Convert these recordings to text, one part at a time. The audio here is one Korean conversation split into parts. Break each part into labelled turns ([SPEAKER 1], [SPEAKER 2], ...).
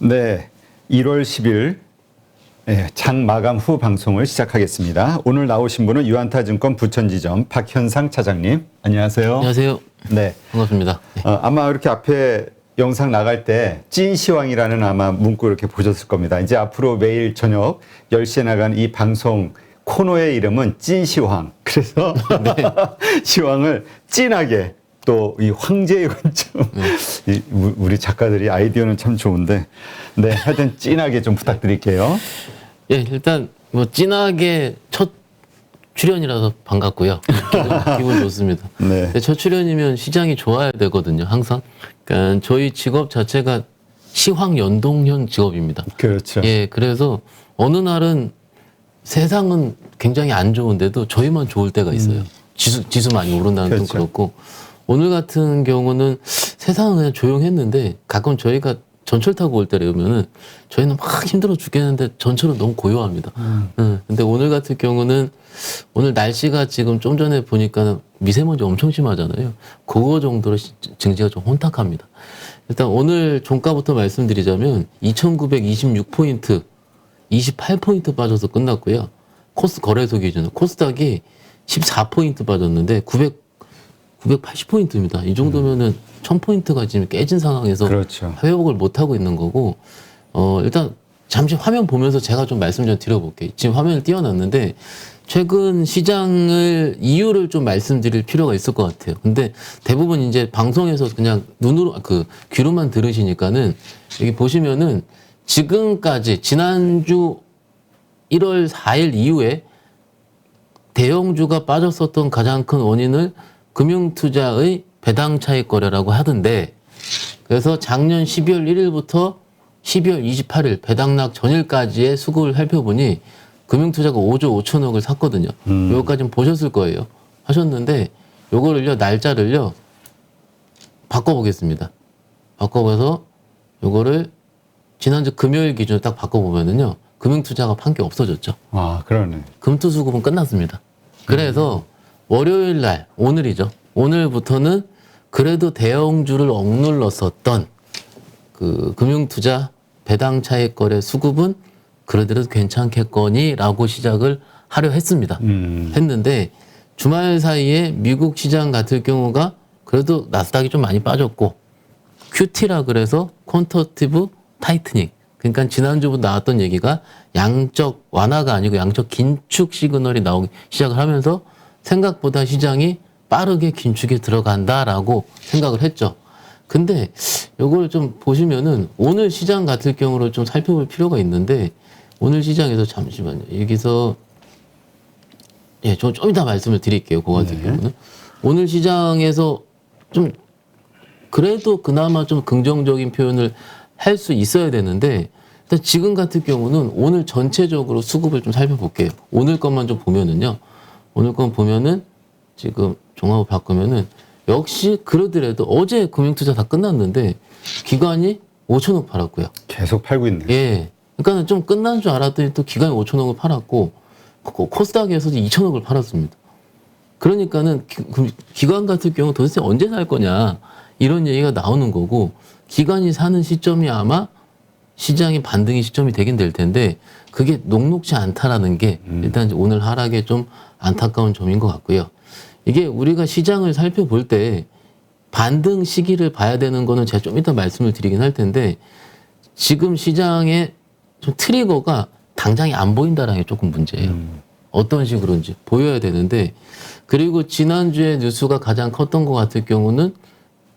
[SPEAKER 1] 네, 1월 10일 장 마감 후 방송을 시작하겠습니다. 오늘 나오신 분은 유안타증권 부천지점 박현상 차장님. 안녕하세요.
[SPEAKER 2] 안녕하세요.
[SPEAKER 1] 네,
[SPEAKER 2] 반갑습니다. 네.
[SPEAKER 1] 아마 이렇게 앞에 영상 나갈 때 찐시황이라는 아마 문구 이렇게 보셨을 겁니다. 이제 앞으로 매일 저녁 10시에 나간 이 방송 코너의 이름은 찐시황. 그래서
[SPEAKER 2] 네.
[SPEAKER 1] 시황을 찐하게 또 이 황제의 관점. 우리 작가들이 아이디어는 참 좋은데, 네, 하여튼 찐하게 좀 부탁드릴게요.
[SPEAKER 2] 예, 일단 뭐 찐하게 첫 출연이라서 반갑고요. 기분 좋습니다.
[SPEAKER 1] 네.
[SPEAKER 2] 근데 첫 출연이면 시장이 좋아야 되거든요, 항상. 그러니까 저희 직업 자체가 시황 연동형 직업입니다.
[SPEAKER 1] 그렇죠.
[SPEAKER 2] 예, 그래서 어느 날은 세상은 굉장히 안 좋은데도 저희만 좋을 때가 있어요. 지수 많이 오른다는
[SPEAKER 1] 그렇죠.
[SPEAKER 2] 건 그렇고, 오늘 같은 경우는 세상은 그냥 조용했는데 가끔 저희가 전철 타고 올 때라면은 저희는 막 힘들어 죽겠는데 전철은 너무 고요합니다. 근데 오늘 같은 경우는 오늘 날씨가 지금 좀 전에 보니까 미세먼지 엄청 심하잖아요. 그거 정도로 증시가 좀 혼탁합니다. 일단 오늘 종가부터 말씀드리자면 2,926포인트, 28포인트 빠져서 끝났고요. 코스 거래소 기준으로 코스닥이 14포인트 빠졌는데 980포인트입니다. 이 정도면은 1000포인트가 지금 깨진 상황에서
[SPEAKER 1] 그렇죠.
[SPEAKER 2] 회복을 못하고 있는 거고, 일단 잠시 화면 보면서 제가 좀 말씀 좀 드려볼게요. 지금 화면을 띄워놨는데, 최근 시장을 이유를 좀 말씀드릴 필요가 있을 것 같아요. 근데 대부분 이제 방송에서 그냥 눈으로, 귀로만 들으시니까는 여기 보시면은 지금까지 지난주 1월 4일 이후에 대형주가 빠졌었던 가장 큰 원인을 금융투자의 배당 차익 거래라고 하던데, 그래서 작년 12월 1일부터 12월 28일 배당락 전일까지의 수급을 살펴보니 금융투자가 5조 5천억을 샀거든요. 요거까지는 보셨을 거예요. 하셨는데 요거를요, 날짜를요 바꿔보겠습니다. 바꿔봐서 요거를 지난주 금요일 기준으로 딱 바꿔보면은요, 금융투자가 판 게 없어졌죠.
[SPEAKER 1] 아, 그러네.
[SPEAKER 2] 금투수급은 끝났습니다. 그래서 월요일 날, 오늘이죠. 오늘부터는 그래도 대형주를 억눌렀었던 그 금융투자 배당 차익 거래 수급은 그래도 괜찮겠거니라고 시작을 하려 했습니다. 했는데 주말 사이에 미국 시장 같은 경우가 그래도 나스닥이 좀 많이 빠졌고, QT라 그래서 퀀터티브 타이트닝, 그러니까 지난주부터 나왔던 얘기가 양적 완화가 아니고 양적 긴축 시그널이 나오기 시작을 하면서 생각보다 시장이 빠르게 긴축에 들어간다라고 생각을 했죠. 근데 이걸 좀 보시면은 오늘 시장 같은 경우로 좀 살펴볼 필요가 있는데, 오늘 시장에서 잠시만요. 여기서 좀 이따 말씀을 드릴게요. 그거 같은 경우는 오늘 시장에서 좀 그래도 그나마 좀 긍정적인 표현을 할 수 있어야 되는데, 일단 지금 같은 경우는 오늘 전체적으로 수급을 좀 살펴볼게요. 오늘 것만 좀 보면은요. 오늘 건 보면은 지금 종합을 바꾸면은 역시 그러더라도 어제 금융투자 다 끝났는데 기관이 5천억 팔았고요.
[SPEAKER 1] 계속 팔고 있네.
[SPEAKER 2] 예. 그러니까 좀 끝난 줄 알았더니 또 기관이 5천억을 팔았고, 코스닥에서도 2천억을 팔았습니다. 그러니까는 기관 같은 경우 도대체 언제 살 거냐 이런 얘기가 나오는 거고, 기관이 사는 시점이 아마 시장의 반등의 시점이 되긴 될 텐데 그게 녹록지 않다라는 게 일단 오늘 하락에 좀 안타까운 점인 것 같고요. 이게 우리가 시장을 살펴볼 때 반등 시기를 봐야 되는 거는 제가 좀 이따 말씀을 드리긴 할 텐데, 지금 시장의 좀 트리거가 당장이 안 보인다라는 게 조금 문제예요. 어떤 식으로인지 보여야 되는데, 그리고 지난주에 뉴스가 가장 컸던 것 같은 경우는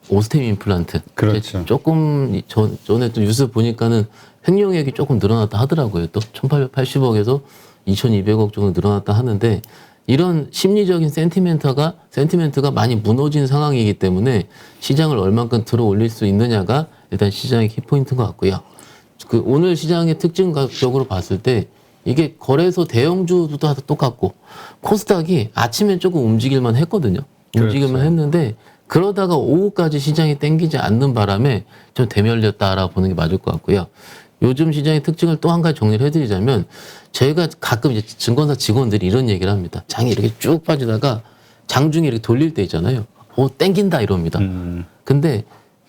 [SPEAKER 2] 오스템 임플란트.
[SPEAKER 1] 그렇죠.
[SPEAKER 2] 조금 전에 또 뉴스 보니까는 횡령액이 조금 늘어났다 하더라고요. 또 1,880억에서 2,200억 정도 늘어났다 하는데, 이런 심리적인 센티멘트가 많이 무너진 상황이기 때문에 시장을 얼만큼 들어 올릴 수 있느냐가 일단 시장의 키포인트인 것 같고요. 그 오늘 시장의 특징적으로 봤을 때 이게 거래소 대형주도 다 똑같고, 코스닥이 아침에 조금 움직일만 했거든요. 움직일만
[SPEAKER 1] 그렇죠.
[SPEAKER 2] 했는데 그러다가 오후까지 시장이 땡기지 않는 바람에 좀 대멸렸다라고 보는 게 맞을 것 같고요. 요즘 시장의 특징을 또 한 가지 정리를 해드리자면, 저희가 가끔 이제 증권사 직원들이 이런 얘기를 합니다. 장이 이렇게 쭉 빠지다가 장중에 이렇게 돌릴 때 있잖아요. 땡긴다 이럽니다. 근데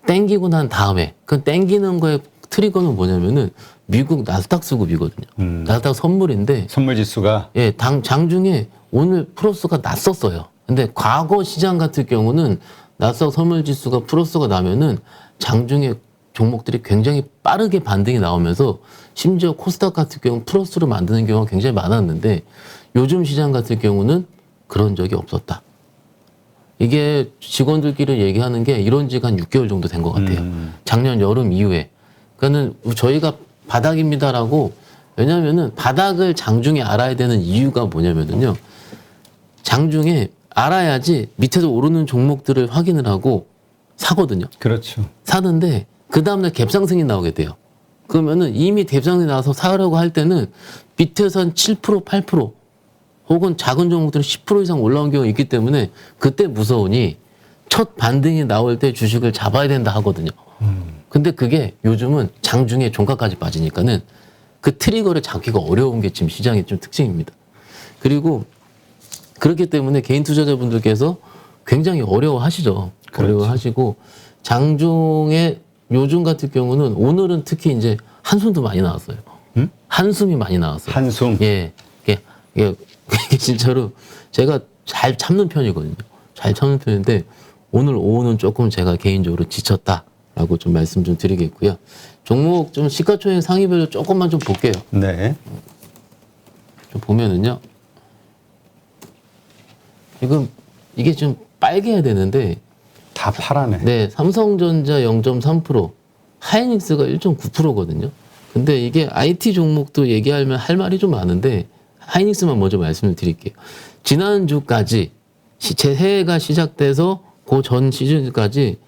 [SPEAKER 2] 땡기고 난 다음에 그 땡기는 거에 트리거는 뭐냐면은 미국 나스닥 수급이거든요. 나스닥 선물인데
[SPEAKER 1] 선물 지수가
[SPEAKER 2] 예, 장중에 오늘 플러스가 났었어요. 근데 과거 시장 같은 경우는 나스닥 선물 지수가 플러스가 나면은 장중에 종목들이 굉장히 빠르게 반등이 나오면서 심지어 코스닥 같은 경우 플러스로 만드는 경우가 굉장히 많았는데 요즘 시장 같은 경우는 그런 적이 없었다. 이게 직원들끼리 얘기하는 게 이런 지가 한 6개월 정도 된 것 같아요. 작년 여름 이후에. 그러니까는 저희가 바닥입니다라고, 왜냐면은 바닥을 장중에 알아야 되는 이유가 뭐냐면은요. 장중에 알아야지 밑에서 오르는 종목들을 확인을 하고 사거든요.
[SPEAKER 1] 그렇죠.
[SPEAKER 2] 사는데 그 다음날 갭상승이 나오게 돼요. 그러면은 이미 갭상승이 나와서 사려고 할 때는 밑에서 한 7%, 8% 혹은 작은 종목들은 10% 이상 올라온 경우가 있기 때문에 그때 무서우니 첫 반등이 나올 때 주식을 잡아야 된다 하거든요. 근데 그게 요즘은 장중에 종가까지 빠지니까는 그 트리거를 잡기가 어려운 게 지금 시장의 좀 특징입니다. 그리고 그렇기 때문에 개인 투자자분들께서 굉장히 어려워하시죠.
[SPEAKER 1] 그렇죠.
[SPEAKER 2] 어려워하시고 장중에 요즘 같은 경우는 오늘은 특히 이제 한숨도 많이 나왔어요. 한숨이 많이 나왔어요.
[SPEAKER 1] 한숨.
[SPEAKER 2] 예, 이게 진짜로 제가 잘 참는 편이거든요. 잘 참는 편인데 오늘 오후는 조금 제가 개인적으로 지쳤다라고 좀 말씀 좀 드리겠고요. 종목 좀 시가총액 상위별로 조금만 좀 볼게요.
[SPEAKER 1] 네.
[SPEAKER 2] 좀 보면은요. 지금 이게 좀 빨개야 되는데
[SPEAKER 1] 다 파라네.
[SPEAKER 2] 네, 삼성전자 0.3%, 하이닉스가 1.9%거든요. 근데 이게 IT 종목도 얘기하면 할 말이 좀 많은데 하이닉스만 먼저 말씀을 드릴게요. 지난주까지 새해가 시작돼서 그 전 시즌까지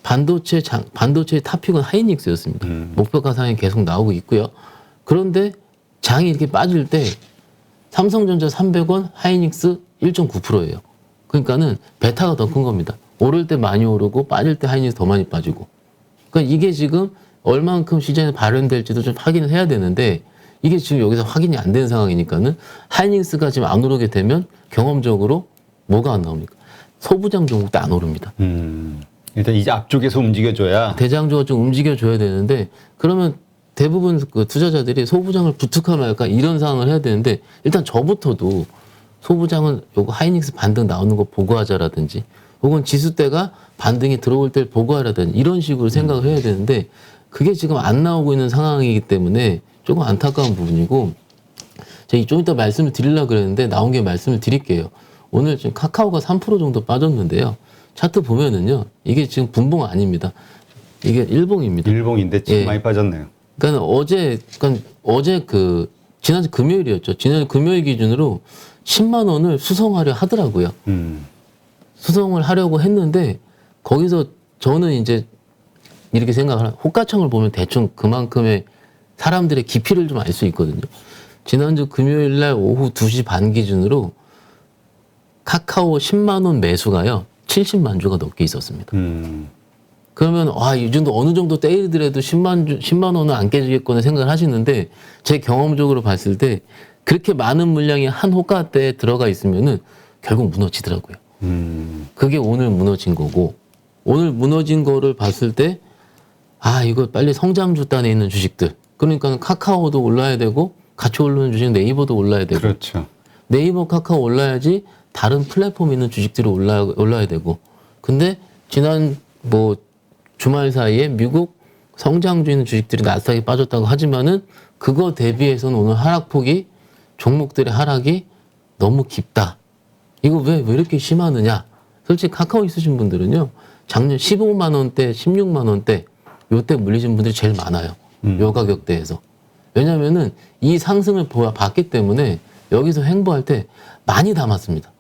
[SPEAKER 2] 반도체의 탑픽은 하이닉스였습니다. 목표가 상에 계속 나오고 있고요. 그런데 장이 이렇게 빠질 때 삼성전자 300원, 하이닉스 1.9%예요. 그러니까는 베타가 더 큰 겁니다. 오를 때 많이 오르고 빠질 때 하이닉스 더 많이 빠지고. 그러니까 이게 지금 얼만큼 시장에 발현될지도 좀 확인을 해야 되는데 이게 지금 여기서 확인이 안 된 상황이니까는 하이닉스가 지금 안 오르게 되면 경험적으로 뭐가 안 나옵니까? 소부장 종목도 안 오릅니다.
[SPEAKER 1] 일단 이제 앞쪽에서 움직여줘야.
[SPEAKER 2] 대장주가 좀 움직여줘야 되는데 그러면 대부분 그 투자자들이 소부장을 부축하 말까 이런 상황을 해야 되는데 일단 저부터도 소부장은 요거 하이닉스 반등 나오는 거 보고하자라든지 혹은 지수대가 반등이 들어올 때 보고하라든지 이런 식으로 생각을 해야 되는데 그게 지금 안 나오고 있는 상황이기 때문에 조금 안타까운 부분이고 제가 좀 이따 말씀을 드리려고 그랬는데 나온 게 말씀을 드릴게요. 오늘 지금 카카오가 3% 정도 빠졌는데요. 차트 보면은요. 이게 지금 분봉 아닙니다. 이게 일봉입니다.
[SPEAKER 1] 일봉인데 지금
[SPEAKER 2] 예.
[SPEAKER 1] 많이 빠졌네요.
[SPEAKER 2] 그러니까 어제 지난주 금요일이었죠. 지난주 금요일 기준으로 10만 원을 수송하려 하더라고요. 수송을 하려고 했는데 거기서 저는 이제 이렇게 생각을 호가창을 보면 대충 그만큼의 사람들의 깊이를 좀 알 수 있거든요. 지난주 금요일 날 오후 2시 반 기준으로 카카오 10만 원 매수가요. 70만 주가 넘게 있었습니다. 그러면 이 정도 어느 정도 때리더라도 10만 원은 안 깨지겠거나 생각을 하시는데 제 경험적으로 봤을 때 그렇게 많은 물량이 한 호가대에 들어가 있으면은 결국 무너지더라고요. 그게 오늘 무너진 거고 오늘 무너진 거를 봤을 때 이거 빨리 성장주 단에 있는 주식들 그러니까 카카오도 올라야 되고 같이 오르는 주식 네이버도 올라야 되고
[SPEAKER 1] 그렇죠.
[SPEAKER 2] 네이버 카카오 올라야지 다른 플랫폼 있는 주식들이 올라야 되고 근데 지난 주말 사이에 미국 성장주 있는 주식들이 나스닥에 빠졌다고 하지만은 그거 대비해서는 오늘 하락폭이 종목들의 하락이 너무 깊다. 이거 왜 이렇게 심하느냐? 솔직히 카카오 있으신 분들은요. 작년 15만 원대, 16만 원대 요때 물리신 분들이 제일 많아요. 요 가격대에서. 왜냐면은 이 상승을 봤기 때문에 여기서 행보할 때 많이 담았습니다.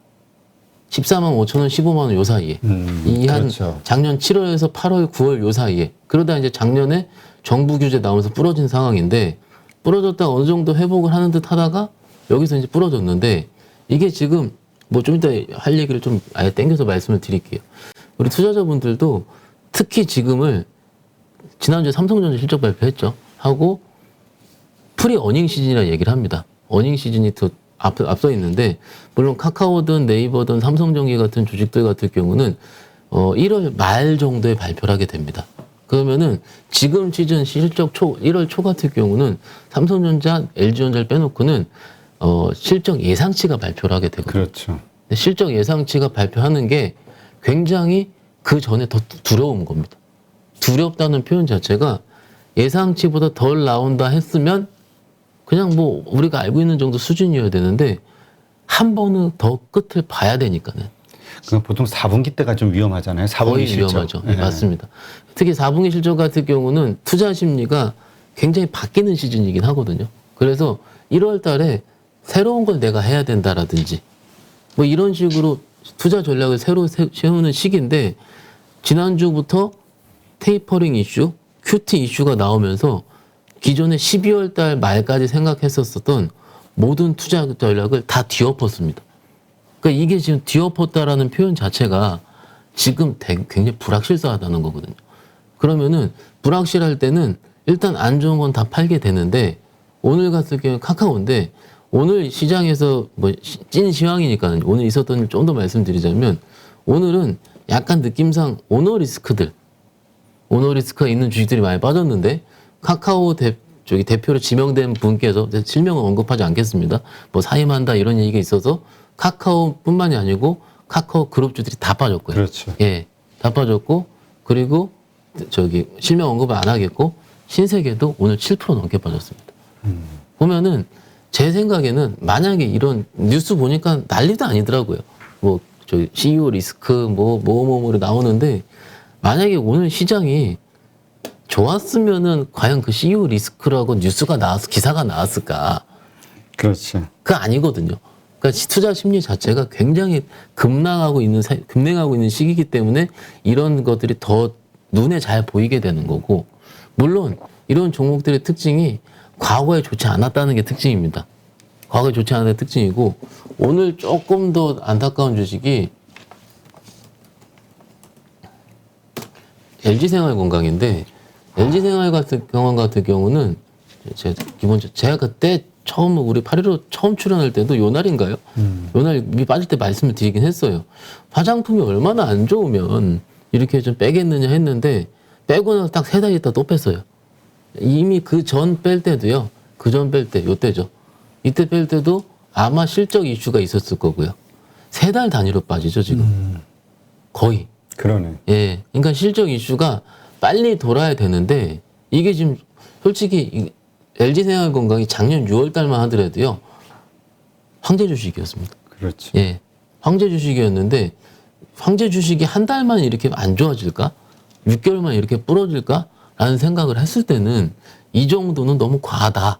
[SPEAKER 2] 14만 5천 원, 15만 원 요 사이에.
[SPEAKER 1] 그렇죠.
[SPEAKER 2] 작년 7월에서 8월, 9월 요 사이에. 그러다 이제 작년에 정부 규제 나오면서 부러진 상황인데 부러졌다가 어느 정도 회복을 하는 듯 하다가 여기서 이제 부러졌는데 이게 지금 좀 이따 할 얘기를 좀 아예 땡겨서 말씀을 드릴게요. 우리 투자자분들도 특히 지금을 지난주에 삼성전자 실적 발표했죠. 하고 프리 어닝 시즌이라 얘기를 합니다. 어닝 시즌이 더 앞서 있는데 물론 카카오든 네이버든 삼성전기 같은 주식들 같은 경우는 1월 말 정도에 발표를 하게 됩니다. 그러면은 지금 시즌 실적 1월 초 같은 경우는 삼성전자, LG전자를 빼놓고는 실적 예상치가 발표를 하게 되거든요.
[SPEAKER 1] 그렇죠.
[SPEAKER 2] 실적 예상치가 발표하는 게 굉장히 그 전에 더 두려운 겁니다. 두렵다는 표현 자체가 예상치보다 덜 나온다 했으면 그냥 뭐 우리가 알고 있는 정도 수준이어야 되는데 한 번은 더 끝을 봐야 되니까는.
[SPEAKER 1] 그 보통 4분기 때가 좀 위험하잖아요. 4분기
[SPEAKER 2] 거의
[SPEAKER 1] 실적.
[SPEAKER 2] 위험하죠. 네, 맞습니다. 특히 4분기 실적 같은 경우는 투자 심리가 굉장히 바뀌는 시즌이긴 하거든요. 그래서 1월 달에 새로운 걸 내가 해야 된다라든지 뭐 이런 식으로 투자 전략을 새로 세우는 시기인데 지난주부터 테이퍼링 이슈, QT 이슈가 나오면서 기존에 12월 달 말까지 생각했었던 모든 투자 전략을 다 뒤엎었습니다. 그러니까 이게 지금 뒤엎었다라는 표현 자체가 지금 굉장히 불확실하다는 거거든요. 그러면은 불확실할 때는 일단 안 좋은 건 다 팔게 되는데 오늘 같은 경우 카카오인데 오늘 시장에서 뭐 찐 시황이니까 오늘 있었던 일 좀 더 말씀드리자면 오늘은 약간 느낌상 오너 리스크가 있는 주식들이 많이 빠졌는데 카카오 대표로 지명된 분께서 실명은 언급하지 않겠습니다. 뭐 사임한다 이런 얘기가 있어서 카카오뿐만이 아니고 카카오 그룹주들이 다 빠졌고요.
[SPEAKER 1] 그렇죠.
[SPEAKER 2] 예, 다 빠졌고 그리고 실명 언급을 안 하겠고 신세계도 오늘 7% 넘게 빠졌습니다. 보면은 제 생각에는 만약에 이런 뉴스 보니까 난리도 아니더라고요. 뭐 CEO 리스크 뭐로 나오는데 만약에 오늘 시장이 좋았으면은 과연 그 CEO 리스크라고 뉴스가 나와서 기사가 나왔을까?
[SPEAKER 1] 그렇죠.
[SPEAKER 2] 그거 아니거든요. 그러니까 투자 심리 자체가 굉장히 급락하고 있는 시기이기 때문에 이런 것들이 더 눈에 잘 보이게 되는 거고, 물론 이런 종목들의 특징이 과거에 좋지 않았다는 게 특징입니다. 과거에 좋지 않았다는 게 특징이고, 오늘 조금 더 안타까운 주식이 LG생활건강인데, LG생활건강 같은 경우는 제가 그때 처음 우리 8.15 처음 출연할 때도 요 날인가요? 요 날 빠질 때 말씀을 드리긴 했어요. 화장품이 얼마나 안 좋으면 이렇게 좀 빼겠느냐 했는데 빼고 나서 딱 3달 있다 또 뺐어요. 이미 그 전 뺄 때도요. 그 전 뺄 때, 요때죠. 이때 뺄 때도 아마 실적 이슈가 있었을 거고요. 3달 단위로 빠지죠, 지금. 거의.
[SPEAKER 1] 그러네.
[SPEAKER 2] 예. 그러니까 실적 이슈가 빨리 돌아야 되는데 이게 지금 솔직히 LG생활건강이 작년 6월 달만 하더라도요. 황제 주식이었습니다.
[SPEAKER 1] 그렇지.
[SPEAKER 2] 예. 황제 주식이었는데 황제 주식이 한 달만 이렇게 안 좋아질까? 6개월만 이렇게 부러질까? 라는 생각을 했을 때는 이 정도는 너무 과하다.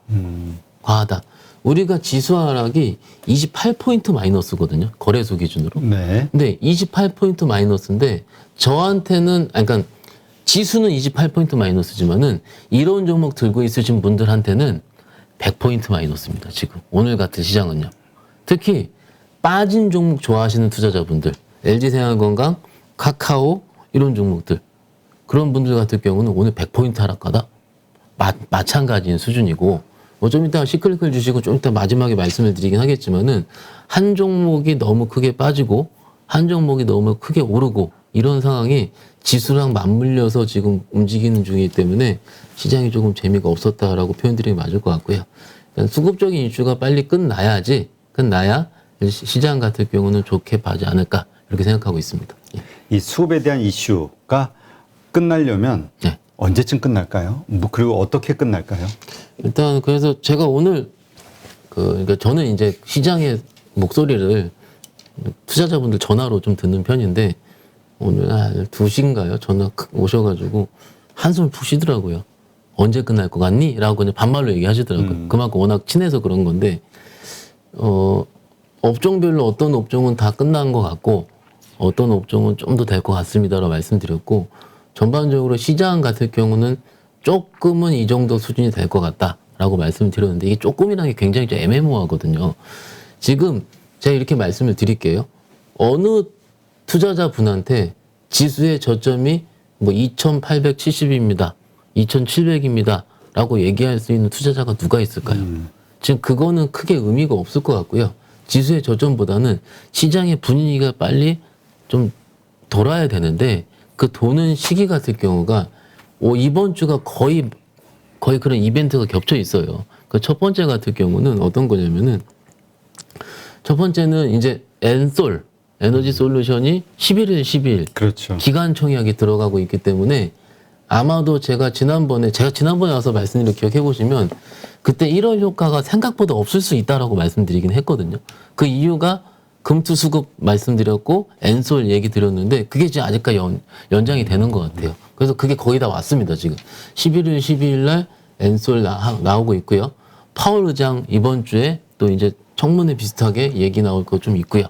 [SPEAKER 2] 과하다. 우리가 지수 하락이 28포인트 마이너스거든요. 거래소 기준으로.
[SPEAKER 1] 네.
[SPEAKER 2] 근데 28포인트 마이너스인데 저한테는 그러니까 지수는 28포인트 마이너스지만은 이런 종목 들고 있으신 분들한테는 100포인트 마이너스입니다. 지금 오늘 같은 시장은요. 특히 빠진 종목 좋아하시는 투자자분들, LG생활건강, 카카오 이런 종목들 그런 분들 같은 경우는 오늘 100포인트 하락가다 마찬가지인 수준이고 뭐 좀 이따 시클리클 주시고 좀 이따 마지막에 말씀을 드리긴 하겠지만은 한 종목이 너무 크게 빠지고 한 종목이 너무 크게 오르고 이런 상황이 지수랑 맞물려서 지금 움직이는 중이기 때문에 시장이 조금 재미가 없었다라고 표현드리기 맞을 것 같고요. 수급적인 이슈가 빨리 끝나야 시장 같은 경우는 좋게 봐지 않을까 이렇게 생각하고 있습니다. 예.
[SPEAKER 1] 이 수급에 대한 이슈가 끝나려면
[SPEAKER 2] 네.
[SPEAKER 1] 언제쯤 끝날까요? 그리고 어떻게 끝날까요?
[SPEAKER 2] 일단 그래서 제가 오늘 그러니까 저는 이제 시장의 목소리를 투자자분들 전화로 좀 듣는 편인데 오늘 한 2시인가요? 전화 오셔가지고 한숨을 푹 쉬더라고요. 언제 끝날 것 같니? 라고 그냥 반말로 얘기하시더라고요. 그만큼 워낙 친해서 그런 건데 업종별로 어떤 업종은 다 끝난 것 같고 어떤 업종은 좀 더 될 것 같습니다라고 말씀드렸고 전반적으로 시장 같은 경우는 조금은 이 정도 수준이 될 것 같다라고 말씀드렸는데 이게 조금이라는 게 굉장히 좀 애매모호하거든요. 지금 제가 이렇게 말씀을 드릴게요. 어느 투자자분한테 지수의 저점이 뭐 2870입니다. 2700입니다. 라고 얘기할 수 있는 투자자가 누가 있을까요? 지금 그거는 크게 의미가 없을 것 같고요. 지수의 저점보다는 시장의 분위기가 빨리 좀 돌아야 되는데 그 도는 시기 같은 경우가 이번 주가 거의 그런 이벤트가 겹쳐 있어요. 그 첫 번째 같은 경우는 어떤 거냐면은 첫 번째는 이제 엔솔 에너지 솔루션이 11일 12일
[SPEAKER 1] 그렇죠.
[SPEAKER 2] 기간 청약이 들어가고 있기 때문에 아마도 제가 지난번에 와서 말씀드린 걸 기억해 보시면 그때 1월 효과가 생각보다 없을 수 있다라고 말씀드리긴 했거든요. 그 이유가 금투수급 말씀드렸고 엔솔 얘기 드렸는데 그게 지금 아직까지 연장이 되는 것 같아요. 그래서 그게 거의 다 왔습니다. 지금 11일 12일 날 엔솔 나오고 있고요. 파월 의장 이번 주에 또 이제 청문회 비슷하게 얘기 나올 거 좀 있고요.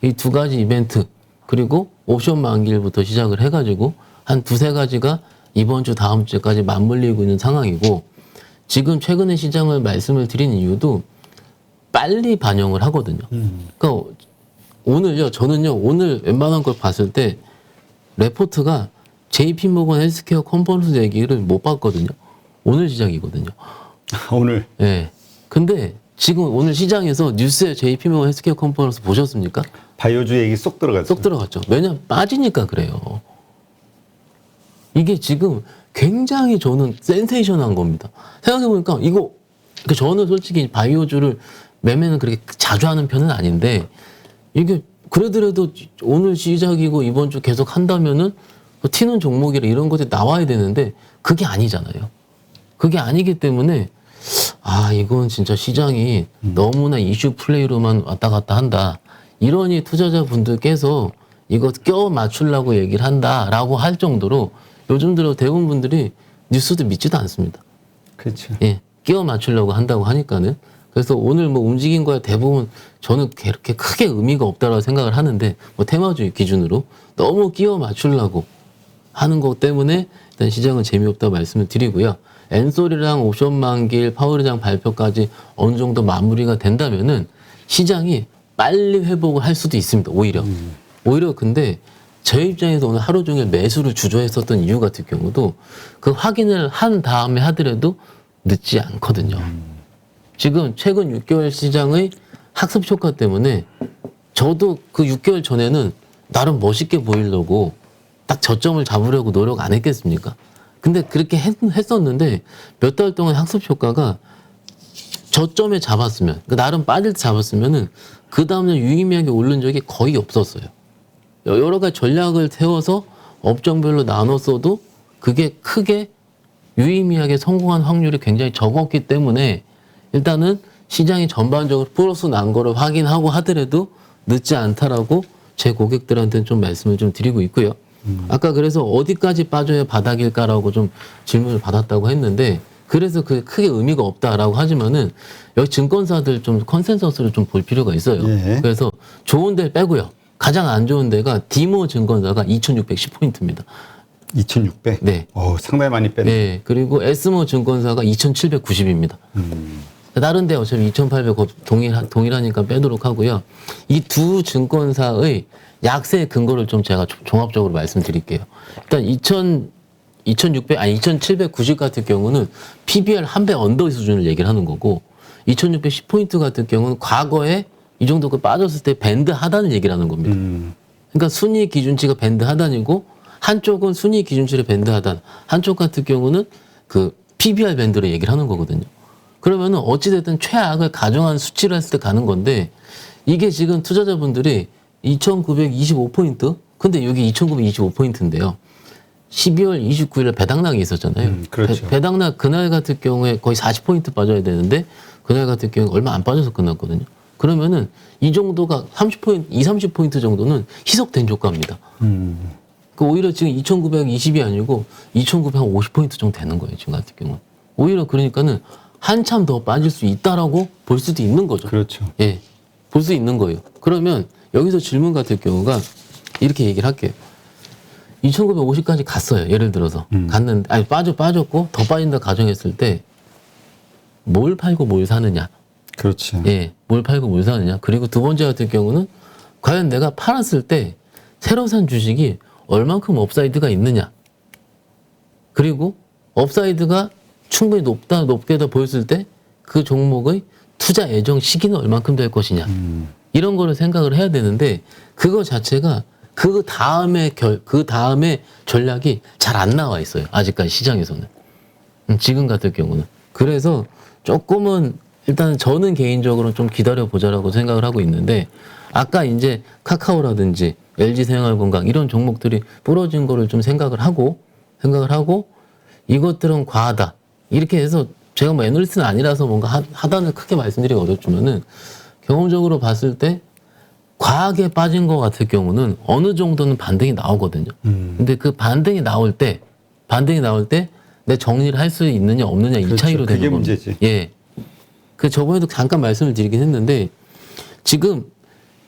[SPEAKER 2] 이 두 가지 이벤트 그리고 옵션 만기일부터 시작을 해가지고 한 두세 가지가 이번 주 다음 주까지 맞물리고 있는 상황이고 지금 최근에 시장을 말씀을 드린 이유도 빨리 반영을 하거든요. 그러니까 오늘요 저는요 오늘 웬만한 걸 봤을 때 레포트가 JP모건 헬스케어 컨퍼런스 얘기를 못 봤거든요. 오늘 시작이거든요.
[SPEAKER 1] 오늘
[SPEAKER 2] 네. 근데 지금 오늘 시장에서 뉴스에 JP모건 헬스케어 컨퍼런스 보셨습니까?
[SPEAKER 1] 바이오주 얘기 쏙 들어갔어요.
[SPEAKER 2] 쏙 들어갔죠. 왜냐면 빠지니까 그래요. 이게 지금 굉장히 저는 센세이션한 겁니다. 생각해보니까 이거 그러니까 저는 솔직히 바이오주를 매매는 그렇게 자주 하는 편은 아닌데 이게 그래도 오늘 시작이고 이번 주 계속 한다면은 뭐 튀는 종목이라 이런 것들이 나와야 되는데 그게 아니잖아요. 그게 아니기 때문에 이건 진짜 시장이 너무나 이슈 플레이로만 왔다 갔다 한다. 이러니 투자자분들께서 이거 껴 맞추려고 얘기를 한다라고 할 정도로 요즘 들어 대부분 분들이 뉴스도 믿지도 않습니다.
[SPEAKER 1] 그렇죠.
[SPEAKER 2] 예, 끼워 맞추려고 한다고 하니까는. 그래서 오늘 뭐 움직인 거야 대부분 저는 그렇게 크게 의미가 없다라고 생각을 하는데 뭐 테마주의 기준으로 너무 끼워 맞추려고 하는 것 때문에 일단 시장은 재미없다고 말씀을 드리고요. 엔솔이랑 옵션 만기일 파월의장 발표까지 어느 정도 마무리가 된다면은 시장이 빨리 회복을 할 수도 있습니다. 오히려 근데 제 입장에서 오늘 하루 종일 매수를 주저했었던 이유 같은 경우도 그 확인을 한 다음에 하더라도 늦지 않거든요. 지금 최근 6개월 시장의 학습 효과 때문에 저도 그 6개월 전에는 나름 멋있게 보이려고 딱 저점을 잡으려고 노력 안 했겠습니까? 근데 그렇게 했었는데 몇 달 동안 학습 효과가 저점에 잡았으면, 나름 빠질 때 잡았으면은 그 다음날 유의미하게 오른 적이 거의 없었어요. 여러 가지 전략을 세워서 업종별로 나눴어도 그게 크게 유의미하게 성공한 확률이 굉장히 적었기 때문에 일단은 시장이 전반적으로 플러스 난 거를 확인하고 하더라도 늦지 않다라고 제 고객들한테는 좀 말씀을 좀 드리고 있고요. 아까 그래서 어디까지 빠져야 바닥일까라고 좀 질문을 받았다고 했는데 그래서 그게 크게 의미가 없다라고 하지만은 여기 증권사들 좀 컨센서스를 좀 볼 필요가 있어요.
[SPEAKER 1] 예.
[SPEAKER 2] 그래서 좋은 데를 빼고요. 가장 안 좋은 데가 디모 증권사가 2610포인트입니다.
[SPEAKER 1] 2600?
[SPEAKER 2] 네.
[SPEAKER 1] 상당히 많이 뺐네.
[SPEAKER 2] 네. 그리고 에스모 증권사가 2790입니다. 다른 데 어차피 2800 동일하니까 빼도록 하고요. 이 두 증권사의 약세 근거를 좀 제가 종합적으로 말씀드릴게요. 일단 2790 같은 경우는 PBR 한 배 언더 수준을 얘기를 하는 거고 2610포인트 같은 경우는 과거에 이 정도가 빠졌을 때 밴드 하단을 얘기를 하는 겁니다. 그러니까 순위 기준치가 밴드 하단이고 한쪽은 순위 기준치의 밴드 하단, 한쪽 같은 경우는 그 PBR 밴드로 얘기를 하는 거거든요. 그러면은 어찌됐든 최악을 가정한 수치를 했을 때 가는 건데 이게 지금 투자자분들이 2925포인트? 근데 여기 2925포인트인데요. 12월 29일에 배당락이 있었잖아요.
[SPEAKER 1] 그렇죠.
[SPEAKER 2] 배당락 그날 같은 경우에 거의 40포인트 빠져야 되는데 그날 같은 경우에 얼마 안 빠져서 끝났거든요. 그러면은 이 정도가 30포인트, 30포인트 정도는 희석된 조가입니다. 그 오히려 지금 2920이 아니고 2950포인트 정도 되는 거예요. 지금 같은 경우는. 오히려 그러니까는 한참 더 빠질 수 있다라고 볼 수도 있는 거죠.
[SPEAKER 1] 그렇죠.
[SPEAKER 2] 예. 볼 수 있는 거예요. 그러면 여기서 질문 같은 경우가 이렇게 얘기를 할게요. 2950까지 갔어요. 예를 들어서. 갔는데, 빠졌고 더 빠진다 가정했을 때 뭘 팔고 뭘 사느냐.
[SPEAKER 1] 그렇지.
[SPEAKER 2] 예. 뭘 팔고 뭘 사느냐. 그리고 두 번째 같은 경우는 과연 내가 팔았을 때 새로 산 주식이 얼만큼 업사이드가 있느냐. 그리고 업사이드가 충분히 높게 더 보였을 때 그 종목의 투자 예정 시기는 얼만큼 될 것이냐. 이런 거를 생각을 해야 되는데 그거 자체가 그 다음에 전략이 잘 안 나와 있어요. 아직까지 시장에서는. 지금 같은 경우는. 그래서 조금은 일단 저는 개인적으로 좀 기다려 보자라고 생각을 하고 있는데, 아까 이제 카카오라든지 LG생활건강 이런 종목들이 부러진 거를 좀 생각을 하고 이것들은 과하다. 이렇게 해서 제가 뭐 애널리스트는 아니라서 뭔가 하단을 크게 말씀드리기 어렵지만은 경험적으로 봤을 때 과하게 빠진 것 같은 경우는 어느 정도는 반등이 나오거든요. 근데 그 반등이 나올 때 내 정리를 할 수 있느냐 없느냐 이
[SPEAKER 1] 그렇죠.
[SPEAKER 2] 차이로 되는
[SPEAKER 1] 그게
[SPEAKER 2] 겁니다.
[SPEAKER 1] 문제지.
[SPEAKER 2] 예. 그 저번에도 잠깐 말씀을 드리긴 했는데, 지금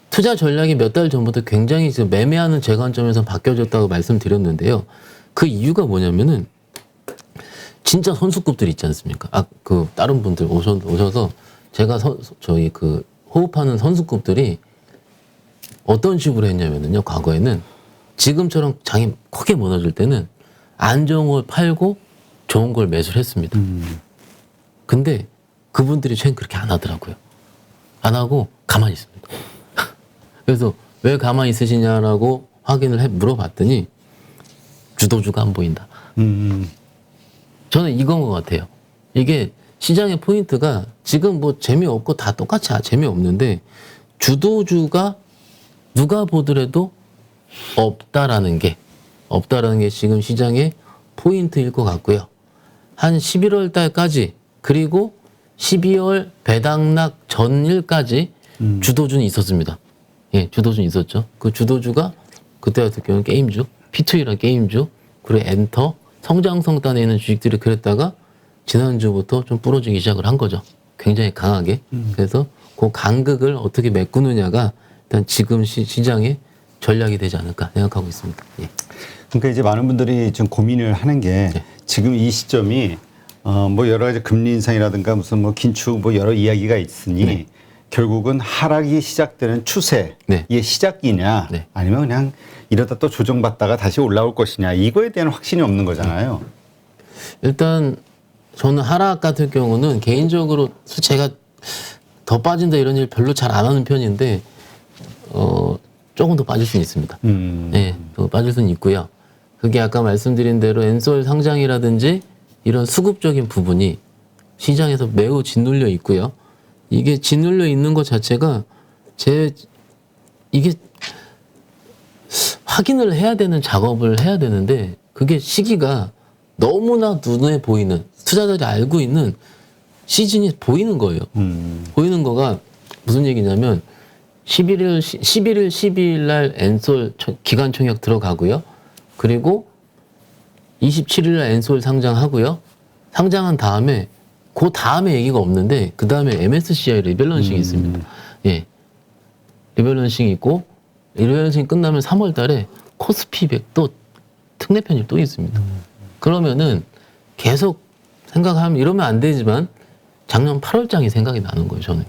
[SPEAKER 2] 투자 전략이 몇 달 전부터 굉장히 지금 매매하는 제 관점에서 바뀌어졌다고 말씀드렸는데요. 그 이유가 뭐냐면은 진짜 선수급들 있지 않습니까? 그 다른 분들 오셔서 제가 저희 그 호흡하는 선수급들이 어떤 식으로 했냐면은요. 과거에는 지금처럼 장이 크게 무너질 때는 안 좋은 걸 팔고 좋은 걸 매수를 했습니다. 근데 그분들이 최근 그렇게 안 하더라고요. 안 하고 가만히 있습니다. 그래서 왜 가만히 있으시냐라고 물어봤더니 주도주가 안 보인다. 저는 이건 것 같아요. 이게 시장의 포인트가 지금 뭐 재미없고 다 똑같이 재미없는데, 주도주가 누가 보더라도 없다라는 게 지금 시장의 포인트일 것 같고요. 한 11월 달까지, 그리고 12월 배당락 전일까지 주도주는 있었습니다. 예, 주도주는 있었죠. 그 주도주가 그때 같은 경우는 게임주, P2E란 게임주, 그리고 엔터, 성장성단에 있는 주식들이 그랬다가 지난주부터 좀 부러지기 시작을 한 거죠. 굉장히 강하게. 그래서 그 간극을 어떻게 메꾸느냐가 일단 지금 시장의 전략이 되지 않을까 생각하고 있습니다. 예.
[SPEAKER 1] 그러니까 이제 많은 분들이 좀 고민을 하는 게 지금 이 시점이 뭐 여러 가지 금리 인상이라든가 무슨 뭐 긴축 뭐 여러 이야기가 있으니 결국은 하락이 시작되는 추세의 시작이냐 아니면 그냥 이러다 또 조정받다가 다시 올라올 것이냐, 이거에 대한 확신이 없는 거잖아요.
[SPEAKER 2] 일단 저는 하락 같은 경우는 개인적으로 제가 더 빠진다 이런 일 별로 잘 안 하는 편인데 조금 더 빠질 수는 있습니다. 네, 더 빠질 수는 있고요. 그게 아까 말씀드린 대로 엔솔 상장이라든지 이런 수급적인 부분이 시장에서 매우 짓눌려 있고요. 이게 짓눌려 있는 것 자체가 이게 확인을 해야 되는 작업을 해야 되는데, 그게 시기가 너무나 눈에 보이는, 투자자들이 알고 있는 시즌이 보이는 거예요. 보이는 거가 무슨 얘기냐면 11일, 12일 날 엔솔 기관 총액 들어가고요. 그리고 27일 날 엔솔 상장하고요. 상장한 다음에 그 다음에 얘기가 없는데, 그 다음에 MSCI 리밸런싱이 있습니다. 예, 리밸런싱이 있고, 리밸런싱이 끝나면 3월 달에 코스피 100 또 특례 편입 또 있습니다. 그러면은 계속 생각하면, 이러면 안 되지만 작년 8월장이 생각이 나는 거예요. 저는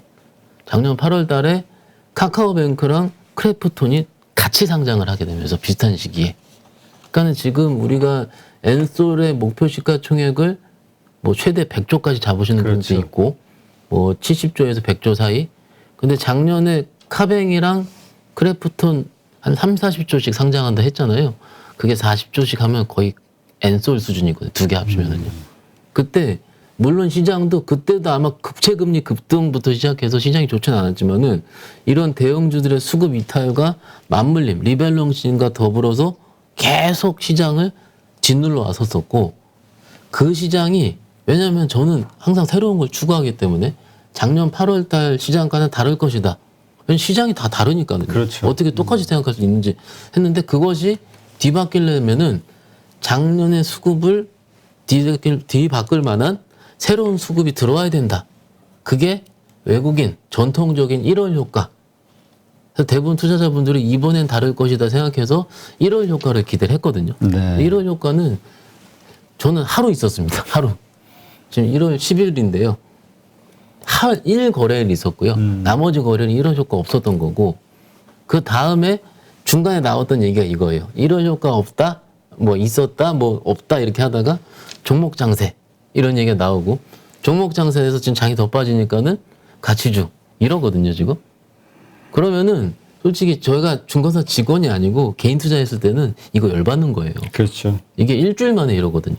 [SPEAKER 2] 작년 8월 달에 카카오뱅크랑 크래프톤이 같이 상장을 하게 되면서 비슷한 시기에, 그러니까는 지금 우리가 엔솔의 목표 시가총액을 뭐 최대 100조까지 잡으시는 분도 있고, 뭐 70조에서 100조 사이. 근데 작년에 카뱅이랑 크래프톤 한 30, 40조씩 상장한다 했잖아요. 그게 40조씩 하면 거의 엔솔 수준이거든요. 두 개 합치면은요. 그때 물론 시장도 그때도 아마 국채금리 급등부터 시작해서 시장이 좋지는 않았지만은 이런 대형주들의 수급 이탈과 맞물림, 리밸런싱과 더불어서 계속 시장을 짓눌러 왔었었고, 그 시장이, 왜냐하면 저는 항상 새로운 걸 추구하기 때문에 작년 8월 달 시장과는 다를 것이다. 시장이 다 다르니까요.
[SPEAKER 1] 그렇죠.
[SPEAKER 2] 어떻게 똑같이 생각할 수 있는지 했는데, 그것이 뒤바뀌려면은 작년의 수급을 뒤바꿀 만한 새로운 수급이 들어와야 된다. 그게 외국인 전통적인 1월 효과. 그래서 대부분 투자자분들이 이번엔 다를 것이다 생각해서 1월 효과를 기대를 했거든요.
[SPEAKER 1] 네.
[SPEAKER 2] 1월 효과는 저는 하루 있었습니다. 하루. 지금 1월 10일인데요. 1 거래일 있었고요. 나머지 거래일은 1월 효과 없었던 거고, 그 다음에 중간에 나왔던 얘기가 이거예요. 1월 효과 없다, 뭐 있었다, 뭐 없다 이렇게 하다가 종목 장세 이런 얘기가 나오고, 종목 장세에서 지금 장이 더 빠지니까는 가치주 이러거든요 지금. 그러면은 솔직히 저희가 증권사 직원이 아니고 개인 투자했을 때는 이거 열받는 거예요.
[SPEAKER 1] 그렇죠.
[SPEAKER 2] 이게 일주일 만에 이러거든요.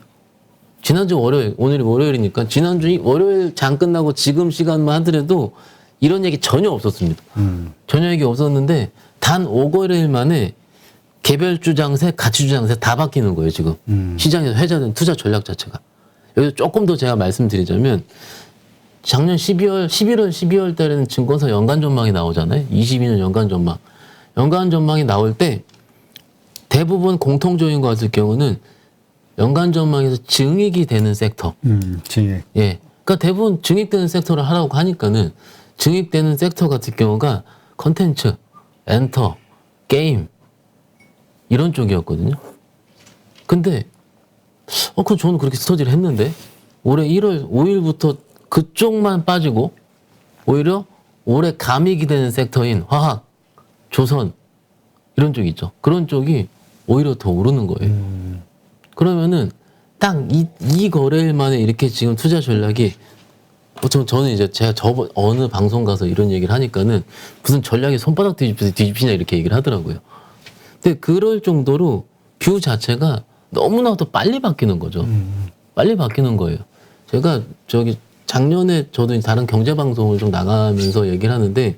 [SPEAKER 2] 지난주 월요일, 오늘이 월요일이니까 지난주 월요일 장 끝나고 지금 시간만 하더라도 이런 얘기 전혀 없었습니다. 전혀 얘기 없었는데 단 5거래일 만에 개별주 장세, 가치주 장세 다 바뀌는 거예요, 지금. 시장에서 회자된 투자 전략 자체가. 여기서 조금 더 제가 말씀드리자면 작년 11월, 12월 달에는 증권사 연간 전망이 나오잖아요. 22년 연간 전망. 연간 전망이 나올 때 대부분 공통적인 것 같을 경우는 연간 전망에서 증액이 되는 섹터.
[SPEAKER 1] 증액.
[SPEAKER 2] 예. 그러니까 대부분 증액되는 섹터를 하라고 하니까는 증액되는 섹터 같은 경우가 컨텐츠, 엔터, 게임 이런 쪽이었거든요. 근데 그 저는 그렇게 스터디를 했는데 올해 1월 5일부터 그쪽만 빠지고 오히려 올해 감익이 되는 섹터인 화학, 조선 이런 쪽 있죠. 그런 쪽이 오히려 더 오르는 거예요. 그러면은 딱 이 거래일 만에 이렇게 지금 투자 전략이 저는 이제 제가 어느 방송 가서 이런 얘기를 하니까는 무슨 전략이 손바닥 뒤집히냐 이렇게 얘기를 하더라고요. 근데 그럴 정도로 뷰 자체가 너무나도 빨리 바뀌는 거죠. 빨리 바뀌는 거예요. 제가 작년에 저도 다른 경제 방송을 좀 나가면서 얘기를 하는데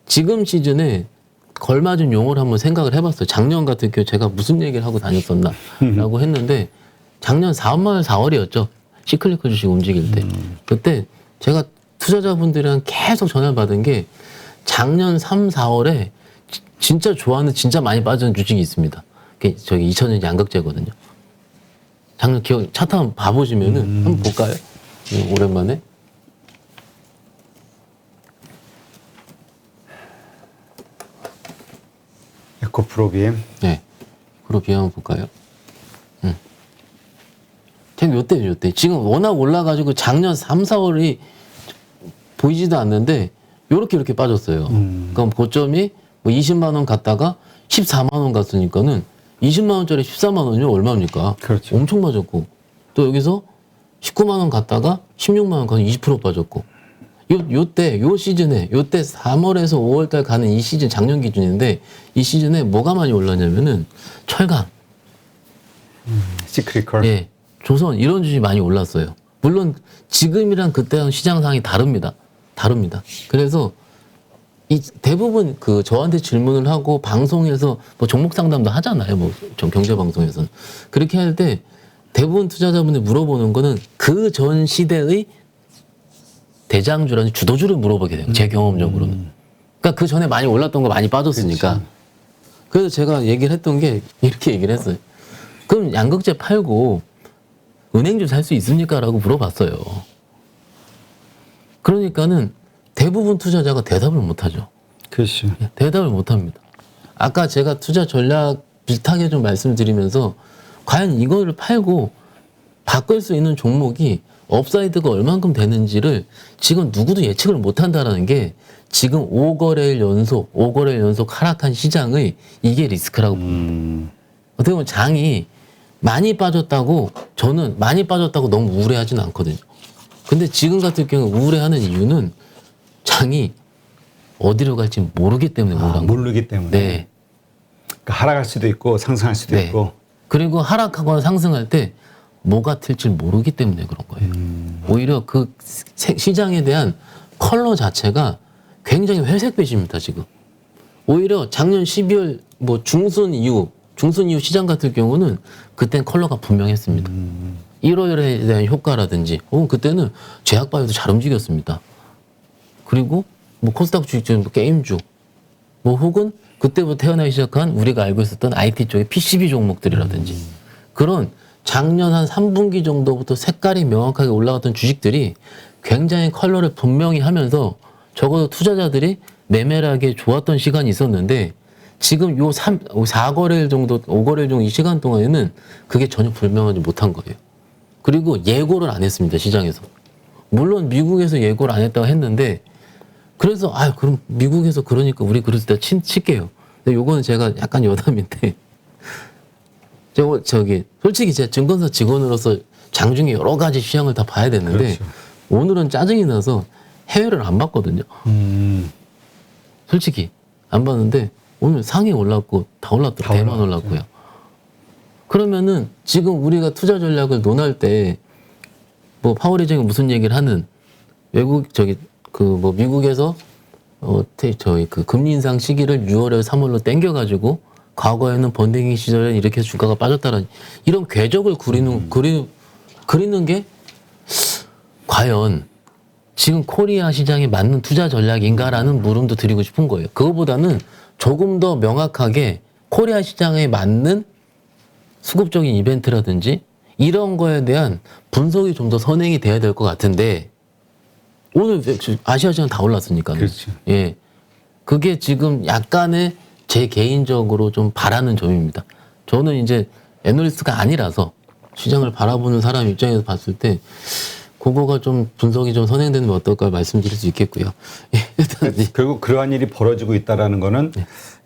[SPEAKER 2] 지금 시즌에 걸맞은 용어를 한번 생각을 해봤어요. 작년 같은 경우 제가 무슨 얘기를 하고 다녔었나라고 했는데 작년 4월 4월이었죠. 시클리크 주식 움직일 때. 그때 제가 투자자분들이랑 계속 전화를 받은 게 작년 3, 4월에 진짜 좋아하는 진짜 많이 빠지는 주식이 있습니다. 그게 2000년 양극재거든요. 작년 기억 차트 한번 봐보시면은 한번 볼까요? 오랜만에.
[SPEAKER 1] 에코프로비엠.
[SPEAKER 2] 네. 프로비엠 한번 볼까요? 제가 요때. 지금 워낙 올라가지고 작년 3, 4월이 보이지도 않는데 이렇게 빠졌어요. 그럼 고점이 뭐 20만 원 갔다가 14만 원 갔으니까는 20만 원짜리 14만 원이 얼마입니까?
[SPEAKER 1] 그렇죠.
[SPEAKER 2] 엄청 빠졌고 또 여기서 19만 원 갔다가 16만 원 가서 20% 빠졌고 요 시즌에 요때 3월에서 5월 달 가는 이 시즌 작년 기준인데 이 시즌에 뭐가 많이 올랐냐면은 철강,
[SPEAKER 1] 시크리컬.
[SPEAKER 2] 예, 조선 이런 주식이 많이 올랐어요. 물론 지금이랑 그때랑 시장 상황이 다릅니다. 그래서 이 대부분 저한테 질문을 하고 방송에서 뭐 종목 상담도 하잖아요. 뭐 경제 방송에서는 그렇게 할 때 대부분 투자자분들 물어보는 거는 그 전 시대의 대장주라는 주도주를 물어보게 돼요. 제 경험적으로는. 그러니까 그 전에 많이 올랐던 거 많이 빠졌으니까.
[SPEAKER 1] 그치.
[SPEAKER 2] 그래서 제가 얘기를 했던 게 이렇게 얘기를 했어요. 그럼 양극재 팔고 은행주 살 수 있습니까? 라고 물어봤어요. 그러니까는 대부분 투자자가 대답을 못하죠.
[SPEAKER 1] 그렇죠.
[SPEAKER 2] 대답을 못합니다. 아까 제가 투자 전략 비슷하게 좀 말씀드리면서 과연 이거를 팔고 바꿀 수 있는 종목이 업사이드가 얼만큼 되는지를 지금 누구도 예측을 못한다라는 게 지금 5거래일 연속 하락한 시장의 이게 리스크라고 봅니다. 어떻게 보면 장이 많이 빠졌다고 저는 많이 빠졌다고 너무 우울해하지는 않거든요. 근데 지금 같은 경우 우울해하는 이유는 장이 어디로 갈지 모르기 때문에 우울한 거예요.
[SPEAKER 1] 모르기 때문에.
[SPEAKER 2] 네.
[SPEAKER 1] 그러니까 하락할 수도 있고 상승할 수도
[SPEAKER 2] 네.
[SPEAKER 1] 있고.
[SPEAKER 2] 그리고 하락하거나 상승할 때 뭐가 튈지 모르기 때문에 그런 거예요. 오히려 그 시장에 대한 컬러 자체가 굉장히 회색빛입니다, 지금. 오히려 작년 12월 뭐 중순 이후 시장 같은 경우는 그땐 컬러가 분명했습니다. 1월에 대한 효과라든지 혹은 그때는 제약바이오도 잘 움직였습니다. 그리고 뭐 코스닥 주식중 뭐 게임주 뭐 혹은 그때부터 태어나기 시작한 우리가 알고 있었던 IT 쪽의 PCB 종목들이라든지 그런 작년 한 3분기 정도부터 색깔이 명확하게 올라갔던 주식들이 굉장히 컬러를 분명히 하면서 적어도 투자자들이 매매를 하기에 좋았던 시간이 있었는데 지금 요 4거래일 정도, 5거래일 정도 이 시간 동안에는 그게 전혀 불명하지 못한 거예요. 그리고 예고를 안 했습니다, 시장에서. 물론 미국에서 예고를 안 했다고 했는데 그래서 그럼 미국에서 그러니까 우리 그랬을 때 칠게요. 근데 요거는 제가 약간 여담인데 솔직히 제가 증권사 직원으로서 장중에 여러 가지 시장을 다 봐야 되는데
[SPEAKER 1] 그렇죠.
[SPEAKER 2] 오늘은 짜증이 나서 해외를 안 봤거든요. 솔직히 안 봤는데 오늘 상해 올랐고 다 올랐더라고요. 대만 올랐고요. 그러면은 지금 우리가 투자 전략을 논할 때 뭐 파월 의장이 무슨 얘기를 하는 외국 뭐 미국에서 저희 그 금리 인상 시기를 6월에서 3월로 땡겨가지고 과거에는 번데기 시절에 이렇게 해서 주가가 빠졌다라는 이런 궤적을 그리는 게 과연 지금 코리아 시장에 맞는 투자 전략인가라는 물음도 드리고 싶은 거예요. 그거보다는 조금 더 명확하게 코리아 시장에 맞는 수급적인 이벤트라든지 이런 거에 대한 분석이 좀 더 선행이 돼야 될 것 같은데 오늘 아시아 시장 다 올랐으니까요.
[SPEAKER 1] 그렇죠.
[SPEAKER 2] 예. 그게 지금 약간의 제 개인적으로 좀 바라는 점입니다. 저는 이제 애널리스트가 아니라서 시장을 바라보는 사람 입장에서 봤을 때 그거가 좀 분석이 좀 선행되면 어떨까 말씀드릴 수 있겠고요. 예, 일단
[SPEAKER 1] 결국 그러한 일이 벌어지고 있다라는 거는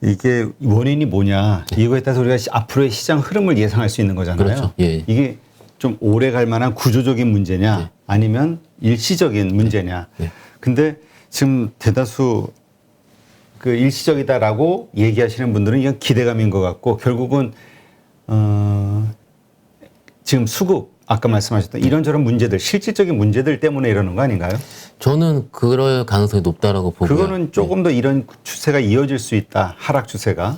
[SPEAKER 1] 이게 원인이 뭐냐 이거에 따라서 우리가 앞으로의 시장 흐름을 예상할 수 있는 거잖아요.
[SPEAKER 2] 그렇죠. 예.
[SPEAKER 1] 이게 좀 오래 갈 만한 구조적인 문제냐 아니면 일시적인 문제냐. 근데 지금 대다수 그 일시적이다라고 얘기하시는 분들은 이건 기대감인 것 같고 결국은 지금 수급 아까 말씀하셨던 이런저런 문제들 실질적인 문제들 때문에 이러는 거 아닌가요?
[SPEAKER 2] 저는 그럴 가능성이 높다라고 보고요.
[SPEAKER 1] 그거는 조금 더 이런 추세가 이어질 수 있다. 하락 추세가.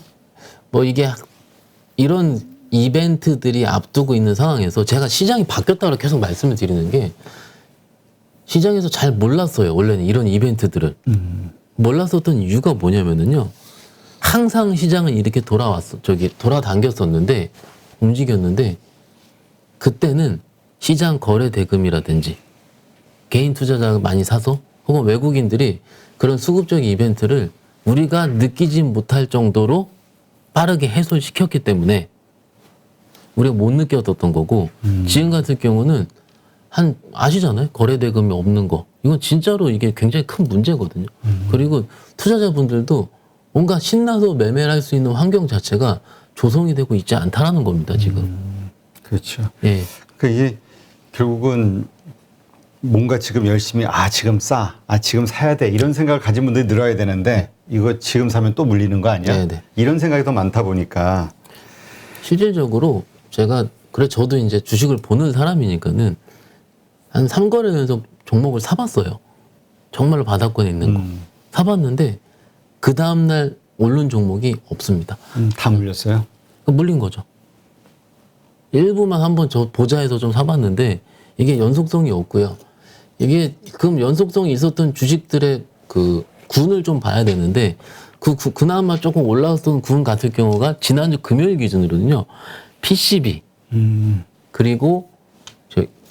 [SPEAKER 2] 뭐 이게 이런 이벤트들이 앞두고 있는 상황에서 제가 시장이 바뀌었다고 계속 말씀을 드리는 게 시장에서 잘 몰랐어요. 원래는 이런 이벤트들을. 몰랐었던 이유가 뭐냐면은요. 항상 시장은 이렇게 돌아다녔었는데 움직였는데 그때는 시장 거래 대금이라든지 개인 투자자가 많이 사서 혹은 외국인들이 그런 수급적 이벤트를 우리가 느끼지 못할 정도로 빠르게 해소시켰기 때문에 우리가 못 느꼈었던 거고 지금 같은 경우는 아시잖아요. 거래 대금이 없는 거. 이건 진짜로 이게 굉장히 큰 문제거든요. 그리고 투자자분들도 뭔가 신나서 매매를 할 수 있는 환경 자체가 조성이 되고 있지 않다라는 겁니다. 지금.
[SPEAKER 1] 그렇죠.
[SPEAKER 2] 예.
[SPEAKER 1] 그러니까 이게 결국은 뭔가 지금 열심히 지금 지금 사야 돼 이런 생각을 가진 분들이 늘어야 되는데 이거 지금 사면 또 물리는 거 아니야?
[SPEAKER 2] 네네.
[SPEAKER 1] 이런 생각이 더 많다 보니까
[SPEAKER 2] 실질적으로 저도 이제 주식을 보는 사람이니까는 한 3거래 연속 종목을 사봤어요. 정말로 바닥권에 있는 거. 사봤는데 그 다음날 오른 종목이 없습니다.
[SPEAKER 1] 다 물렸어요?
[SPEAKER 2] 물린 거죠. 일부만 한번 보자 해서 좀 사봤는데 이게 연속성이 없고요. 이게 그럼 연속성이 있었던 주식들의 그 군을 좀 봐야 되는데 그나마 조금 올라왔던 군 같은 경우가 지난주 금요일 기준으로는요. PCB 그리고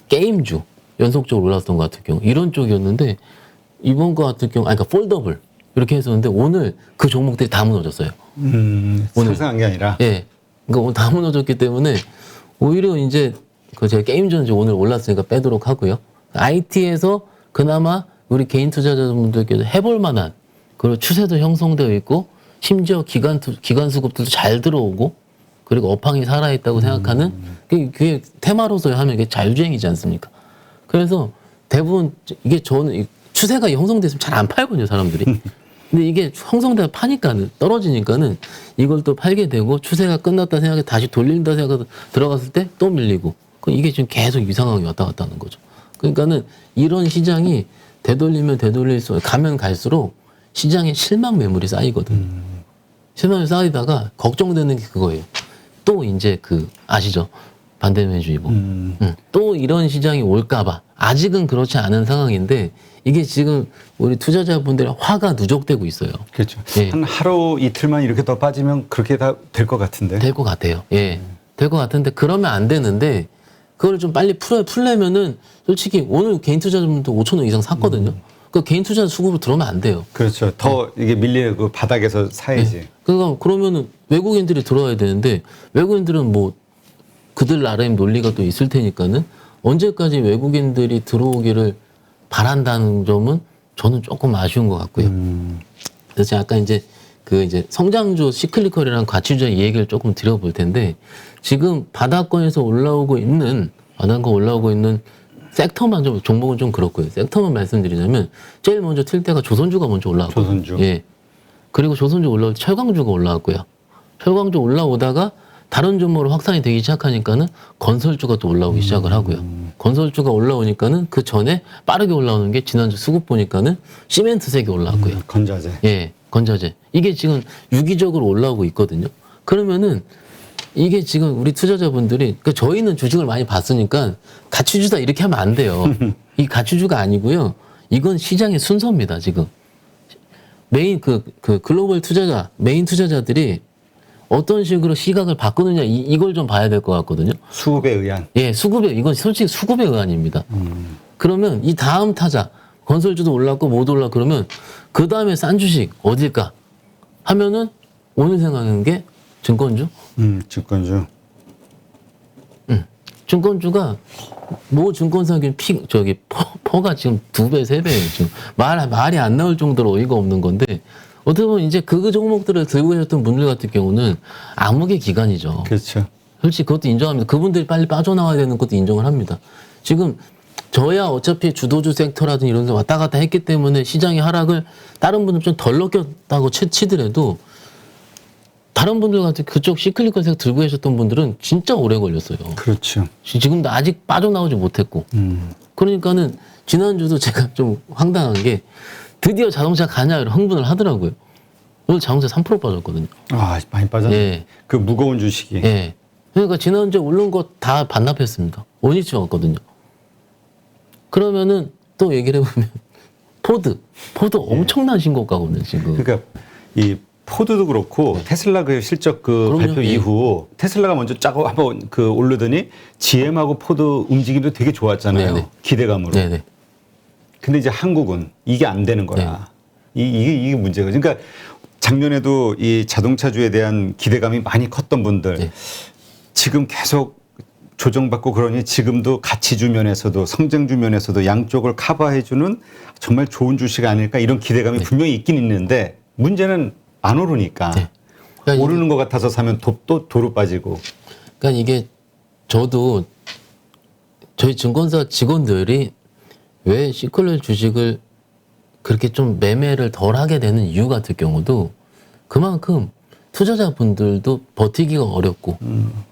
[SPEAKER 2] 게임주 연속적으로 올랐던 것 같은 경우 이런 쪽이었는데 이번 거 같은 경우 그러니까 폴더블 이렇게 했었는데 오늘 그 종목들이 다 무너졌어요.
[SPEAKER 1] 오늘 상승한 게 아니라.
[SPEAKER 2] 예. 그러니까 오늘 다 무너졌기 때문에 오히려 이제 제가 게임주는 이제 오늘 올랐으니까 빼도록 하고요. IT에서 그나마 우리 개인 투자자분들께서 해볼 만한 그리고 추세도 형성되어 있고 심지어 기관 수급들도 잘 들어오고 그리고 업황이 살아있다고 생각하는 그게 테마로서 하면 이게 자율주행이지 않습니까? 그래서 대부분 이게 저는 추세가 형성됐으면 잘 안 팔거든요, 사람들이. 근데 이게 형성되다 파니까는 떨어지니까는 이걸 또 팔게 되고 추세가 끝났다 생각해 다시 돌린다 생각해서 들어갔을 때 또 밀리고 이게 지금 계속 이 상황이 왔다 갔다 하는 거죠. 그러니까는 이런 시장이 되돌리면 되돌릴수록 가면 갈수록 시장에 실망 매물이 쌓이거든요. 실망이 쌓이다가 걱정되는 게 그거예요. 또 이제 아시죠? 반대매주의보. 또 이런 시장이 올까봐. 아직은 그렇지 않은 상황인데 이게 지금 우리 투자자분들의 화가 누적되고 있어요.
[SPEAKER 1] 그렇죠.
[SPEAKER 2] 예.
[SPEAKER 1] 한 하루 이틀만 이렇게 더 빠지면 그렇게 다 될 것 같은데.
[SPEAKER 2] 될 것 같아요. 예. 될 것 같은데 그러면 안 되는데 그걸 좀 빨리 풀려면은 솔직히 오늘 개인 투자자분들 5천 원 이상 샀거든요. 그 개인 투자 수급으로 들어오면 안 돼요.
[SPEAKER 1] 그렇죠. 더 이게 밀리는 그 바닥에서 사야지.
[SPEAKER 2] 네. 그러면은 외국인들이 들어와야 되는데 외국인들은 뭐 그들 나름의 논리가 또 있을 테니까는 언제까지 외국인들이 들어오기를 바란다는 점은 저는 조금 아쉬운 것 같고요. 그래서 약간 이제 성장주 시클리컬이랑 가치주의 이 얘기를 조금 드려볼 텐데 지금 바닥권에서 올라오고 있는 섹터만 종목은 좀 그렇고요. 섹터만 말씀드리자면 제일 먼저 틀 때가 조선주가 먼저 올라왔고.
[SPEAKER 1] 조선주.
[SPEAKER 2] 예. 그리고 조선주 올라올 때 철강주가 올라왔고요. 철강주 올라오다가 다른 종목으로 확산이 되기 시작하니까는 건설주가 또 올라오기 시작을 하고요. 건설주가 올라오니까는 그 전에 빠르게 올라오는 게 지난주 수급 보니까는 시멘트색이 올라왔고요.
[SPEAKER 1] 건자재.
[SPEAKER 2] 예, 건자재. 이게 지금 유기적으로 올라오고 있거든요. 그러면은 이게 지금 우리 투자자분들이, 그러니까 저희는 주식을 많이 봤으니까 가치주다 이렇게 하면 안 돼요. 이 가치주가 아니고요. 이건 시장의 순서입니다, 지금. 메인 그 글로벌 투자자, 메인 투자자들이 어떤 식으로 시각을 바꾸느냐 이걸 좀 봐야 될 것 같거든요.
[SPEAKER 1] 수급에 의한.
[SPEAKER 2] 예, 이건 솔직히 수급의 의안입니다. 그러면 이 다음 타자, 건설주도 올랐고 모두 올랐고 그러면 그 다음에 싼 주식 어딜까 하면은 오늘 생각하는 게 증권주.
[SPEAKER 1] 증권주.
[SPEAKER 2] 증권주가 모 증권사기 퍼가 지금 2배, 3배예요. 지금 말이 안 나올 정도로 어이가 없는 건데 어떻게 보면 이제 그 종목들을 들고 계셨던 분들 같은 경우는 암흑의 기간이죠.
[SPEAKER 1] 그렇죠.
[SPEAKER 2] 솔직히 그것도 인정합니다. 그분들이 빨리 빠져나와야 되는 것도 인정을 합니다. 지금 저야 어차피 주도주 섹터라든지 이런 데 왔다 갔다 했기 때문에 시장의 하락을 다른 분들 좀 덜 느꼈다고 치더라도 다른 분들 같은 그쪽 시클리컬 섹터 들고 계셨던 분들은 진짜 오래 걸렸어요.
[SPEAKER 1] 그렇죠.
[SPEAKER 2] 지금도 아직 빠져나오지 못했고. 그러니까는 지난주도 제가 좀 황당한 게 드디어 자동차 가냐 이런 흥분을 하더라고요. 오늘 자동차 3% 빠졌거든요.
[SPEAKER 1] 아, 많이 빠졌네.
[SPEAKER 2] 예.
[SPEAKER 1] 그 무거운 주식이.
[SPEAKER 2] 예. 그러니까 지난주에 오른 거 다 반납했습니다. 원위치 왔거든요. 그러면은 또 얘기를 해보면 포드 엄청난 신고가거든요, 지금.
[SPEAKER 1] 그러니까 이 포드도 그렇고 테슬라 그 실적 그
[SPEAKER 2] 그럼요.
[SPEAKER 1] 발표
[SPEAKER 2] 예.
[SPEAKER 1] 이후 테슬라가 먼저 짜고 한번 그 오르더니 GM하고 포드 움직임도 되게 좋았잖아요.
[SPEAKER 2] 네네.
[SPEAKER 1] 기대감으로.
[SPEAKER 2] 네네.
[SPEAKER 1] 근데 이제 한국은 이게 안 되는 거야. 이게 문제가. 그러니까 작년에도 이 자동차주에 대한 기대감이 많이 컸던 분들
[SPEAKER 2] 네.
[SPEAKER 1] 지금 계속 조정받고 그러니 지금도 가치주 면에서도 성장주 면에서도 양쪽을 커버해주는 정말 좋은 주식 아닐까 이런 기대감이 분명히 있긴 있는데 문제는 안 오르니까
[SPEAKER 2] 네. 그러니까
[SPEAKER 1] 오르는 것 같아서 사면 또 도로 빠지고.
[SPEAKER 2] 그러니까 이게 저도 저희 증권사 직원들이 왜 시클럴 주식을 그렇게 좀 매매를 덜 하게 되는 이유 같은 경우도 그만큼 투자자분들도 버티기가 어렵고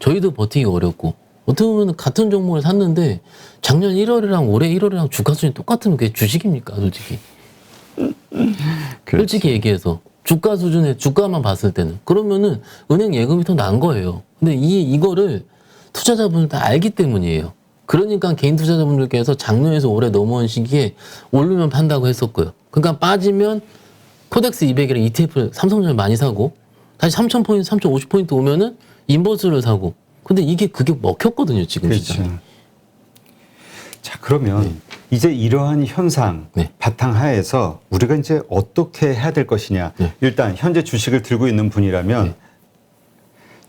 [SPEAKER 2] 저희도 버티기가 어렵고 어떻게 보면 같은 종목을 샀는데 작년 1월이랑 올해 1월이랑 주가 수준이 똑같으면 그게 주식입니까 솔직히. 솔직히 얘기해서 주가 수준의 주가만 봤을 때는 그러면은 은행 예금이 더 난 거예요. 근데 이거를 투자자분들 다 알기 때문이에요. 그러니까 개인 투자자분들께서 작년에서 올해 넘어온 시기에 오르면 판다고 했었고요. 그러니까 빠지면 코덱스 200이랑 ETF를 삼성전자 많이 사고 다시 3,000포인트, 3,050포인트 오면은 인버스를 사고. 근데 그게 먹혔거든요, 지금
[SPEAKER 1] 그렇죠.
[SPEAKER 2] 시장에.
[SPEAKER 1] 자, 그러면 이제 이러한 현상
[SPEAKER 2] 네.
[SPEAKER 1] 바탕하에서 우리가 이제 어떻게 해야 될 것이냐.
[SPEAKER 2] 네.
[SPEAKER 1] 일단 현재 주식을 들고 있는 분이라면
[SPEAKER 2] 네.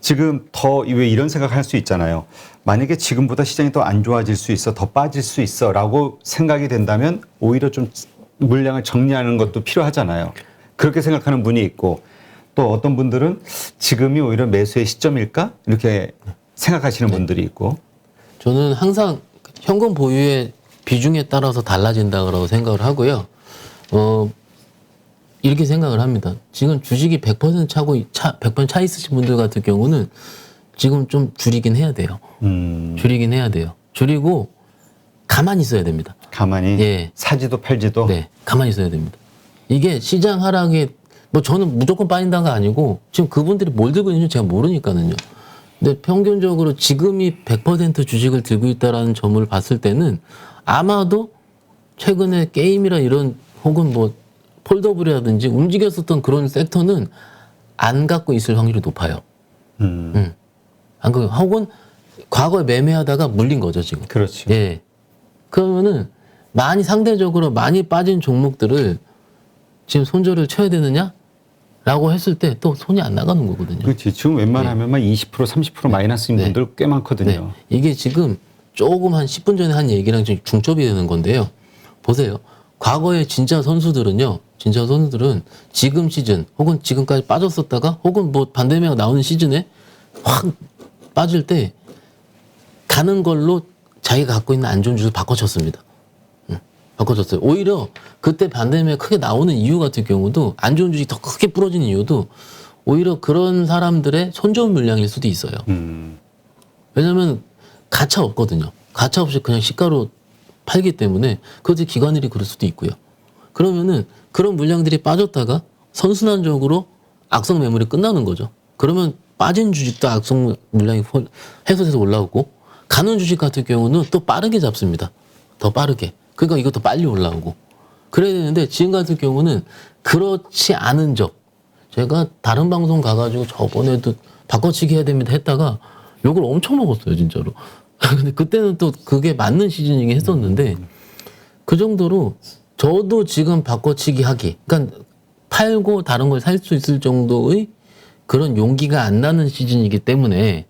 [SPEAKER 1] 지금 더 왜 이런 생각할 수 있잖아요. 만약에 지금보다 시장이 더 안 좋아질 수 있어, 더 빠질 수 있어라고 생각이 된다면 오히려 좀 물량을 정리하는 것도 필요하잖아요. 그렇게 생각하는 분이 있고 또 어떤 분들은 지금이 오히려 매수의 시점일까 이렇게 생각하시는 분들이 있고. 저는
[SPEAKER 2] 항상 현금 보유의 비중에 따라서 달라진다고 생각을 하고요. 이렇게 생각을 합니다. 지금 주식이 100% 100% 차 있으신 분들 같은 경우는 지금 좀 줄이긴 해야 돼요. 줄이긴 해야 돼요. 줄이고 가만히 있어야 됩니다.
[SPEAKER 1] 가만히
[SPEAKER 2] 예.
[SPEAKER 1] 사지도 팔지도.
[SPEAKER 2] 네, 가만히 있어야 됩니다. 이게 시장 하락에 저는 무조건 빠진다가 아니고 지금 그분들이 뭘 들고 있는지 제가 모르니까는요. 근데 평균적으로 지금이 100% 주식을 들고 있다라는 점을 봤을 때는 아마도 최근에 게임이라 이런 혹은 폴더블이라든지 움직였었던 그런 섹터는 안 갖고 있을 확률이 높아요. 안 갖고 혹은 과거에 매매하다가 물린 거죠 지금.
[SPEAKER 1] 그렇죠.
[SPEAKER 2] 예. 그러면은 상대적으로 많이 빠진 종목들을 지금 손절을 쳐야 되느냐? 라고 했을 때 또 손이 안 나가는 거거든요.
[SPEAKER 1] 그렇지. 지금 웬만하면 20% 30% 마이너스인
[SPEAKER 2] 네.
[SPEAKER 1] 분들 꽤 많거든요.
[SPEAKER 2] 네. 이게 지금 조금 한 10분 전에 한 얘기랑 좀 중첩이 되는 건데요. 보세요. 과거의 진짜 선수들은 지금 시즌 혹은 지금까지 빠졌었다가 혹은 반대매가 나오는 시즌에 확 빠질 때 가는 걸로 자기가 갖고 있는 안 좋은 주를 바꿔쳤습니다. 바꿔줬어요. 오히려 그때 반대매가 크게 나오는 이유 같은 경우도 안 좋은 주식 더 크게 부러지는 이유도 오히려 그런 사람들의 손절 물량일 수도 있어요. 왜냐하면 가차 없거든요. 가차 없이 그냥 시가로 팔기 때문에 그것이 기관일이 그럴 수도 있고요. 그러면은 그런 물량들이 빠졌다가 선순환적으로 악성 매물이 끝나는 거죠. 그러면 빠진 주식도 악성 물량이 해소돼서 올라오고 가는 주식 같은 경우는 또 빠르게 잡습니다. 더 빠르게. 그러니까 이것도 빨리 올라오고. 그래야 되는데 지금 같은 경우는 그렇지 않은 적. 제가 다른 방송 가가지고 저번에도 바꿔치기 해야 됩니다 했다가 욕을 엄청 먹었어요, 진짜로. 근데 그때는 또 그게 맞는 시즌이긴 했었는데 그 정도로 저도 지금 바꿔치기 하기. 그러니까 팔고 다른 걸 살 수 있을 정도의 그런 용기가 안 나는 시즌이기 때문에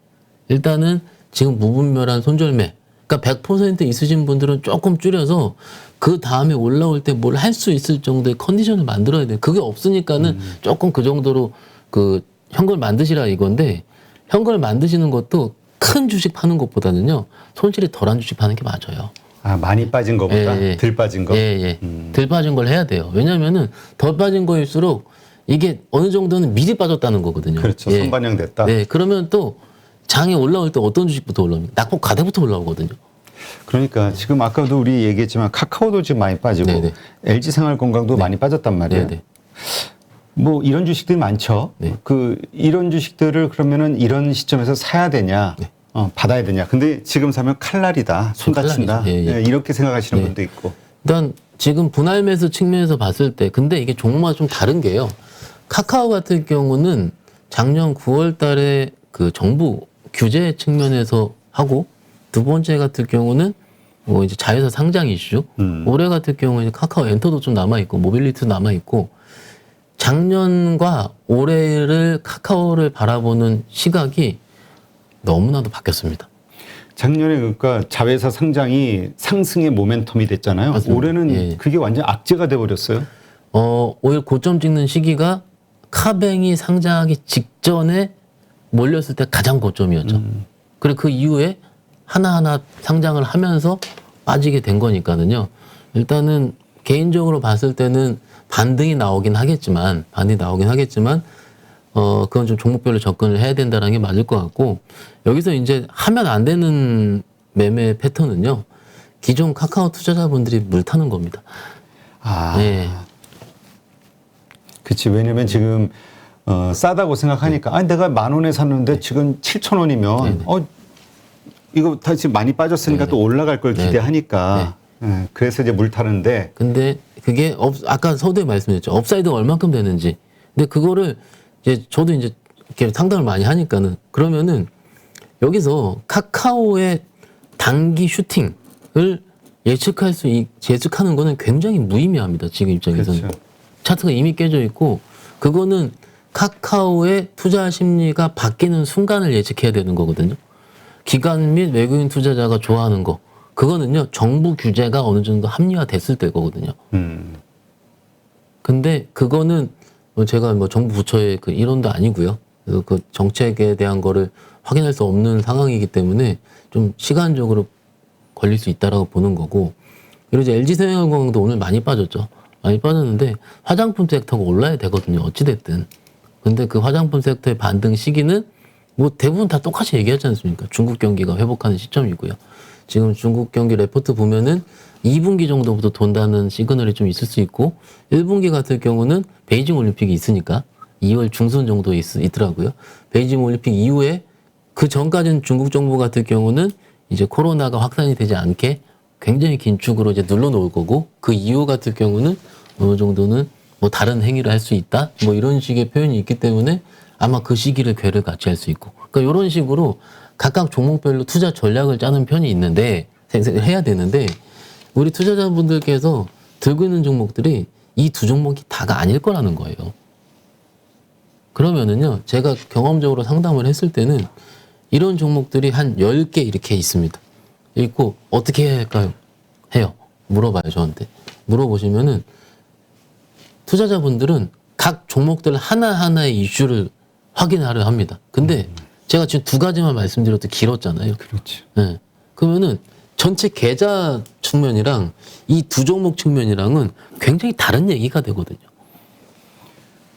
[SPEAKER 2] 일단은 지금 무분별한 손절매. 그러니까 100% 있으신 분들은 조금 줄여서 그 다음에 올라올 때 뭘 할 수 있을 정도의 컨디션을 만들어야 돼요. 그게 없으니까는 조금 그 정도로 그 현금을 만드시라 이건데 현금을 만드시는 것도 큰 주식 파는 것보다는요 손실이 덜한 주식 파는 게 맞아요.
[SPEAKER 1] 아, 많이 빠진 거보다
[SPEAKER 2] 예, 예.
[SPEAKER 1] 덜 빠진 거?
[SPEAKER 2] 예. 덜 빠진 걸 해야 돼요. 왜냐면은 덜 빠진 거일수록 이게 어느 정도는 미리 빠졌다는 거거든요.
[SPEAKER 1] 그렇죠.
[SPEAKER 2] 예.
[SPEAKER 1] 선반영됐다.
[SPEAKER 2] 네, 그러면 또 장에 올라올 때 어떤 주식부터 올라옵니까? 낙폭 가대부터 올라오거든요.
[SPEAKER 1] 그러니까 지금 아까도 우리 얘기했지만 카카오도 지금 많이 빠지고
[SPEAKER 2] 네네.
[SPEAKER 1] LG생활건강도 많이 빠졌단 말이에요.
[SPEAKER 2] 네네.
[SPEAKER 1] 뭐 이런 주식들이 많죠.
[SPEAKER 2] 네.
[SPEAKER 1] 그 이런 주식들을 그러면은 이런 시점에서 사야 되냐,
[SPEAKER 2] 네.
[SPEAKER 1] 받아야 되냐. 근데 지금 사면 칼날이다, 손 다친다.
[SPEAKER 2] 칼날이죠. 예, 예.
[SPEAKER 1] 이렇게 생각하시는
[SPEAKER 2] 네.
[SPEAKER 1] 분도 있고.
[SPEAKER 2] 일단 지금 분할 매수 측면에서 봤을 때 근데 이게 종목마다 좀 다른 게요. 카카오 같은 경우는 작년 9월 달에 그 정부 규제 측면에서 하고 두 번째 같은 경우는 뭐 이제 자회사 상장 이슈. 올해 같은 경우는 카카오 엔터도 좀 남아있고 모빌리티도 남아있고 작년과 올해를 카카오를 바라보는 시각이 너무나도 바뀌었습니다.
[SPEAKER 1] 작년에 그러니까 자회사 상장이 상승의 모멘텀이 됐잖아요.
[SPEAKER 2] 맞습니다.
[SPEAKER 1] 올해는
[SPEAKER 2] 예.
[SPEAKER 1] 그게 완전 악재가 돼버렸어요.
[SPEAKER 2] 오히려 고점 찍는 시기가 카뱅이 상장하기 직전에 몰렸을 때 가장 고점이었죠. 그리고 그 이후에 하나하나 상장을 하면서 빠지게 된 거니까는요. 일단은 개인적으로 봤을 때는 반등이 나오긴 하겠지만, 그건 좀 종목별로 접근을 해야 된다는 게 맞을 것 같고, 여기서 이제 하면 안 되는 매매 패턴은요, 기존 카카오 투자자분들이 물 타는 겁니다.
[SPEAKER 1] 아,
[SPEAKER 2] 네.
[SPEAKER 1] 그치. 왜냐면 지금 싸다고 생각하니까 아니 내가 10,000원에 샀는데 지금 7,000원이면 이거 다시 많이 빠졌으니까 또 올라갈 걸 기대하니까 그래서 이제 물 타는데
[SPEAKER 2] 근데 그게 아까 서두에 말씀드렸죠. 업사이드가 얼만큼 되는지. 근데 그거를 이제 저도 이제 이렇게 상담을 많이 하니까는 그러면은 여기서 카카오의 단기 슈팅을 예측하는 거는 굉장히 무의미합니다. 지금 입장에서는.
[SPEAKER 1] 그렇죠.
[SPEAKER 2] 차트가 이미 깨져 있고 그거는 카카오의 투자 심리가 바뀌는 순간을 예측해야 되는 거거든요. 기관 및 외국인 투자자가 좋아하는 거. 그거는요, 정부 규제가 어느 정도 합리화됐을 때거든요. 근데 그거는 제가 뭐 정부 부처의 그 일원도 아니고요. 그 정책에 대한 거를 확인할 수 없는 상황이기 때문에 좀 시간적으로 걸릴 수 있다라고 보는 거고. 그리고 이제 LG생활건강도 오늘 많이 빠졌죠. 많이 빠졌는데 화장품 섹터가 올라야 되거든요. 어찌됐든. 근데 그 화장품 섹터의 반등 시기는 뭐 대부분 다 똑같이 얘기하지 않습니까? 중국 경기가 회복하는 시점이고요. 지금 중국 경기 레포트 보면은 2분기 정도부터 돈다는 시그널이 좀 있을 수 있고 1분기 같은 경우는 베이징 올림픽이 있으니까 2월 중순 정도 있더라고요. 베이징 올림픽 이후에 그 전까지는 중국 정부 같은 경우는 이제 코로나가 확산이 되지 않게 굉장히 긴축으로 이제 눌러놓을 거고 그 이후 같은 경우는 어느 정도는 뭐 다른 행위를 할 수 있다 뭐 이런 식의 표현이 있기 때문에 아마 그 시기를 괴를 같이 할 수 있고 그러니까 이런 식으로 각각 종목별로 투자 전략을 짜는 편이 있는데 해야 되는데 우리 투자자분들께서 들고 있는 종목들이 이 두 종목이 다가 아닐 거라는 거예요. 그러면은요 제가 경험적으로 상담을 했을 때는 이런 종목들이 한 10개 이렇게 있습니다. 있고 어떻게 해야 할까요? 해요. 물어봐요 저한테. 물어보시면은 투자자분들은 각 종목들 하나하나의 이슈를 확인하려 합니다. 근데 제가 지금 두 가지만 말씀드려도 길었잖아요.
[SPEAKER 1] 그렇지.
[SPEAKER 2] 네. 그러면은 전체 계좌 측면이랑 이 두 종목 측면이랑은 굉장히 다른 얘기가 되거든요.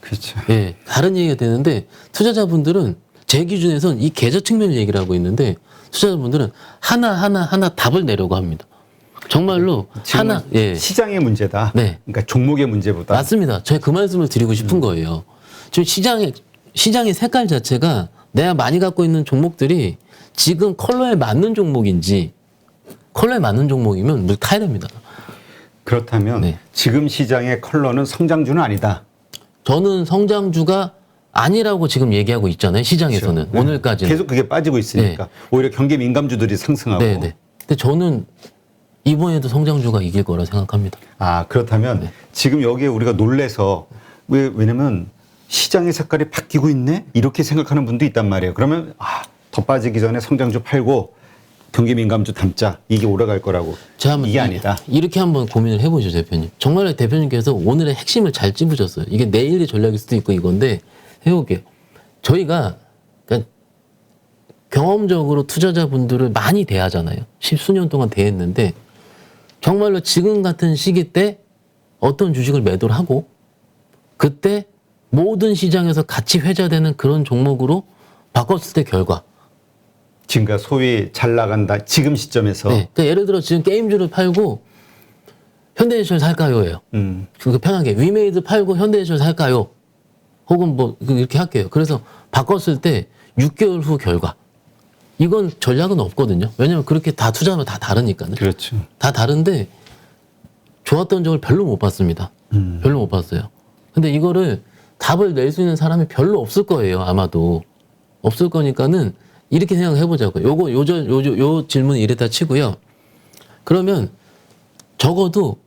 [SPEAKER 1] 그렇죠.
[SPEAKER 2] 예, 다른 얘기가 되는데 투자자분들은 제 기준에선 이 계좌 측면을 얘기를 하고 있는데 투자자분들은 하나 답을 내려고 합니다. 정말로
[SPEAKER 1] 지금
[SPEAKER 2] 하나, 예.
[SPEAKER 1] 시장의 문제다.
[SPEAKER 2] 네.
[SPEAKER 1] 그러니까 종목의 문제보다.
[SPEAKER 2] 맞습니다. 제가 그 말씀을 드리고 싶은 거예요. 지금 시장의 색깔 자체가 내가 많이 갖고 있는 종목들이 지금 컬러에 맞는 종목인지 컬러에 맞는 종목이면 물 타야 됩니다.
[SPEAKER 1] 그렇다면
[SPEAKER 2] 네.
[SPEAKER 1] 지금 시장의 컬러는 성장주는 아니다.
[SPEAKER 2] 저는 성장주가 아니라고 지금 얘기하고 있잖아요. 시장에서는.
[SPEAKER 1] 그렇죠.
[SPEAKER 2] 오늘까지는.
[SPEAKER 1] 계속 그게 빠지고 있으니까 오히려 경기 민감주들이 상승하고.
[SPEAKER 2] 네. 근데 저는 이번에도 성장주가 이길 거라 생각합니다.
[SPEAKER 1] 아, 그렇다면
[SPEAKER 2] 네.
[SPEAKER 1] 지금 여기에 우리가 놀래서 왜냐면 시장의 색깔이 바뀌고 있네? 이렇게 생각하는 분도 있단 말이에요. 그러면 더 빠지기 전에 성장주 팔고 경기 민감주 담자. 이게 오래갈 거라고. 이게 아니다.
[SPEAKER 2] 이렇게 한번 고민을 해보죠, 대표님. 정말 대표님께서 오늘의 핵심을 잘 찝으셨어요. 이게 내일의 전략일 수도 있고 이건데 해볼게요. 저희가 그러니까 경험적으로 투자자분들을 많이 대하잖아요. 십수년 동안 대했는데 정말로 지금 같은 시기 때 어떤 주식을 매도를 하고 그때 모든 시장에서 같이 회자되는 그런 종목으로 바꿨을 때 결과.
[SPEAKER 1] 지금가 소위 잘 나간다. 지금 시점에서.
[SPEAKER 2] 네. 그러니까 예를 들어 지금 게임주를 팔고 현대해설 살까요?예요. 그 편하게 위메이드 팔고 현대해설 살까요? 혹은 뭐 이렇게 할게요. 그래서 바꿨을 때 6개월 후 결과. 이건 전략은 없거든요. 왜냐면 그렇게 다 투자하면 다 다르니까는.
[SPEAKER 1] 그렇죠.
[SPEAKER 2] 다 다른데 좋았던 적을 별로 못 봤습니다. 별로 못 봤어요. 근데 이거를 답을 낼 수 있는 사람이 별로 없을 거예요. 아마도. 없을 거니까는 이렇게 생각해 보자고요. 요 질문 이랬다 치고요. 그러면 적어도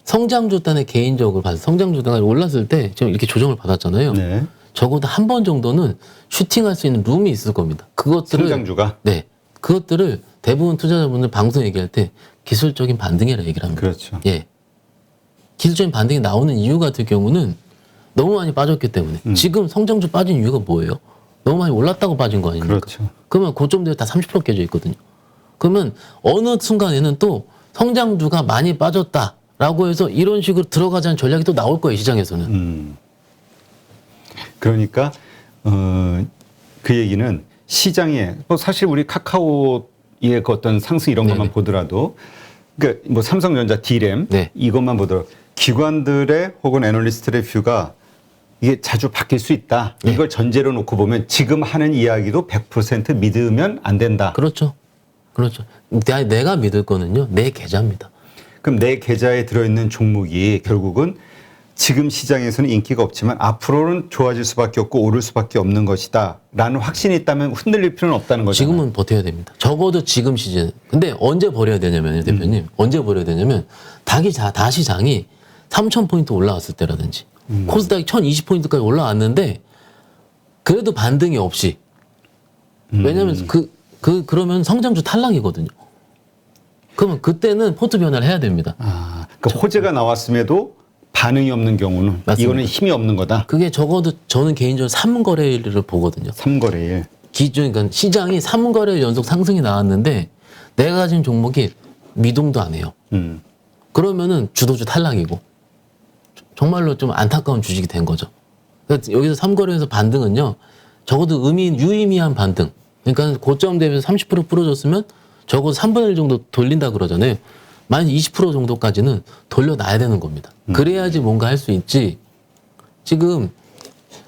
[SPEAKER 2] 성장주 단에 개인적으로 봐서 성장주 단에 올랐을 때 지금 이렇게 조정을 받았잖아요.
[SPEAKER 1] 네.
[SPEAKER 2] 적어도 한 번 정도는 슈팅할 수 있는 룸이 있을 겁니다. 그것들을
[SPEAKER 1] 성장주가.
[SPEAKER 2] 네, 그것들을 대부분 투자자분들 방송 얘기할 때 기술적인 반등이라 얘기를 합니다.
[SPEAKER 1] 그렇죠.
[SPEAKER 2] 예, 기술적인 반등이 나오는 이유 같은 경우는 너무 많이 빠졌기 때문에 지금 성장주 빠진 이유가 뭐예요? 너무 많이 올랐다고 빠진 거 아닙니까?
[SPEAKER 1] 그렇죠.
[SPEAKER 2] 그러면 고점들이 다 30% 깨져 있거든요. 그러면 어느 순간에는 또 성장주가 많이 빠졌다라고 해서 이런 식으로 들어가자는 전략이 또 나올 거예요, 시장에서는.
[SPEAKER 1] 그러니까 그 얘기는 시장에 사실 우리 카카오의 그 어떤 상승 이런 것만 보더라도 그러니까 뭐 삼성전자 D램
[SPEAKER 2] 네.
[SPEAKER 1] 이것만 보더라도 기관들의 혹은 애널리스트의 뷰가 이게 자주 바뀔 수 있다. 이걸 전제로 놓고 보면 지금 하는 이야기도 100% 믿으면 안 된다.
[SPEAKER 2] 그렇죠. 그렇죠. 내가 믿을 거는요, 내 계좌입니다.
[SPEAKER 1] 그럼 내 계좌에 들어있는 종목이 결국은 지금 시장에서는 인기가 없지만 앞으로는 좋아질 수밖에 없고 오를 수밖에 없는 것이다 라는 확신이 있다면 흔들릴 필요는 없다는 거죠.
[SPEAKER 2] 지금은 버텨야 됩니다. 적어도 지금 시즌. 근데 언제 버려야 되냐면요, 대표님. 언제 버려야 되냐면 다시 장이 3,000포인트 올라왔을 때라든지 코스닥이 1,020포인트까지 올라왔는데 그래도 반등이 없이 왜냐면 그러면 성장주 탈락이거든요. 그러면 그때는 포트 변화를 해야 됩니다.
[SPEAKER 1] 그러니까 호재가 나왔음에도 반응이 없는 경우는
[SPEAKER 2] 맞습니다.
[SPEAKER 1] 이거는 힘이 없는 거다.
[SPEAKER 2] 그게 적어도 저는 개인적으로 3거래일을 보거든요.
[SPEAKER 1] 3거래일.
[SPEAKER 2] 그러니까 시장이 3거래일 연속 상승이 나왔는데 내가 가진 종목이 미동도 안 해요. 그러면은 주도주 탈락이고 정말로 좀 안타까운 주식이 된 거죠. 그러니까 여기서 3거래에서 반등은요. 적어도 유의미한 반등. 그러니까 고점 대비해서 30% 부러졌으면 적어도 3분의 1 정도 돌린다 그러잖아요. 만약 20% 정도까지는 돌려놔야 되는 겁니다. 그래야지 뭔가 할 수 있지. 지금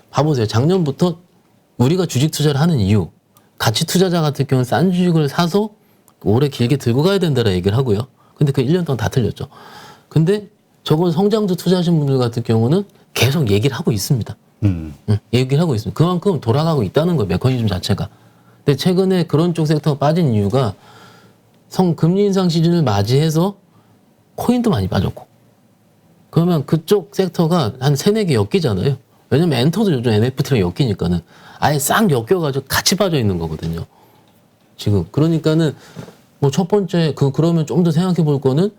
[SPEAKER 2] 봐보세요. 작년부터 우리가 주식 투자를 하는 이유. 가치 투자자 같은 경우는 싼 주식을 사서 오래 길게 들고 가야 된다라 얘기를 하고요. 근데 그 1년 동안 다 틀렸죠. 근데 적어도 성장주 투자하신 분들 같은 경우는 계속 얘기를 하고 있습니다. 얘기를 하고 있습니다. 그만큼 돌아가고 있다는 거예요. 메커니즘 자체가. 근데 최근에 그런 쪽 섹터가 빠진 이유가 금리 인상 시즌을 맞이해서 코인도 많이 빠졌고 그러면 그쪽 섹터가 한 3-4개 엮이잖아요. 왜냐면 엔터도 요즘 NFT랑 엮이니까는 아예 싹 엮여가지고 같이 빠져 있는 거거든요. 지금 그러니까는 뭐 첫 번째 그러면 좀 더 생각해 볼 거는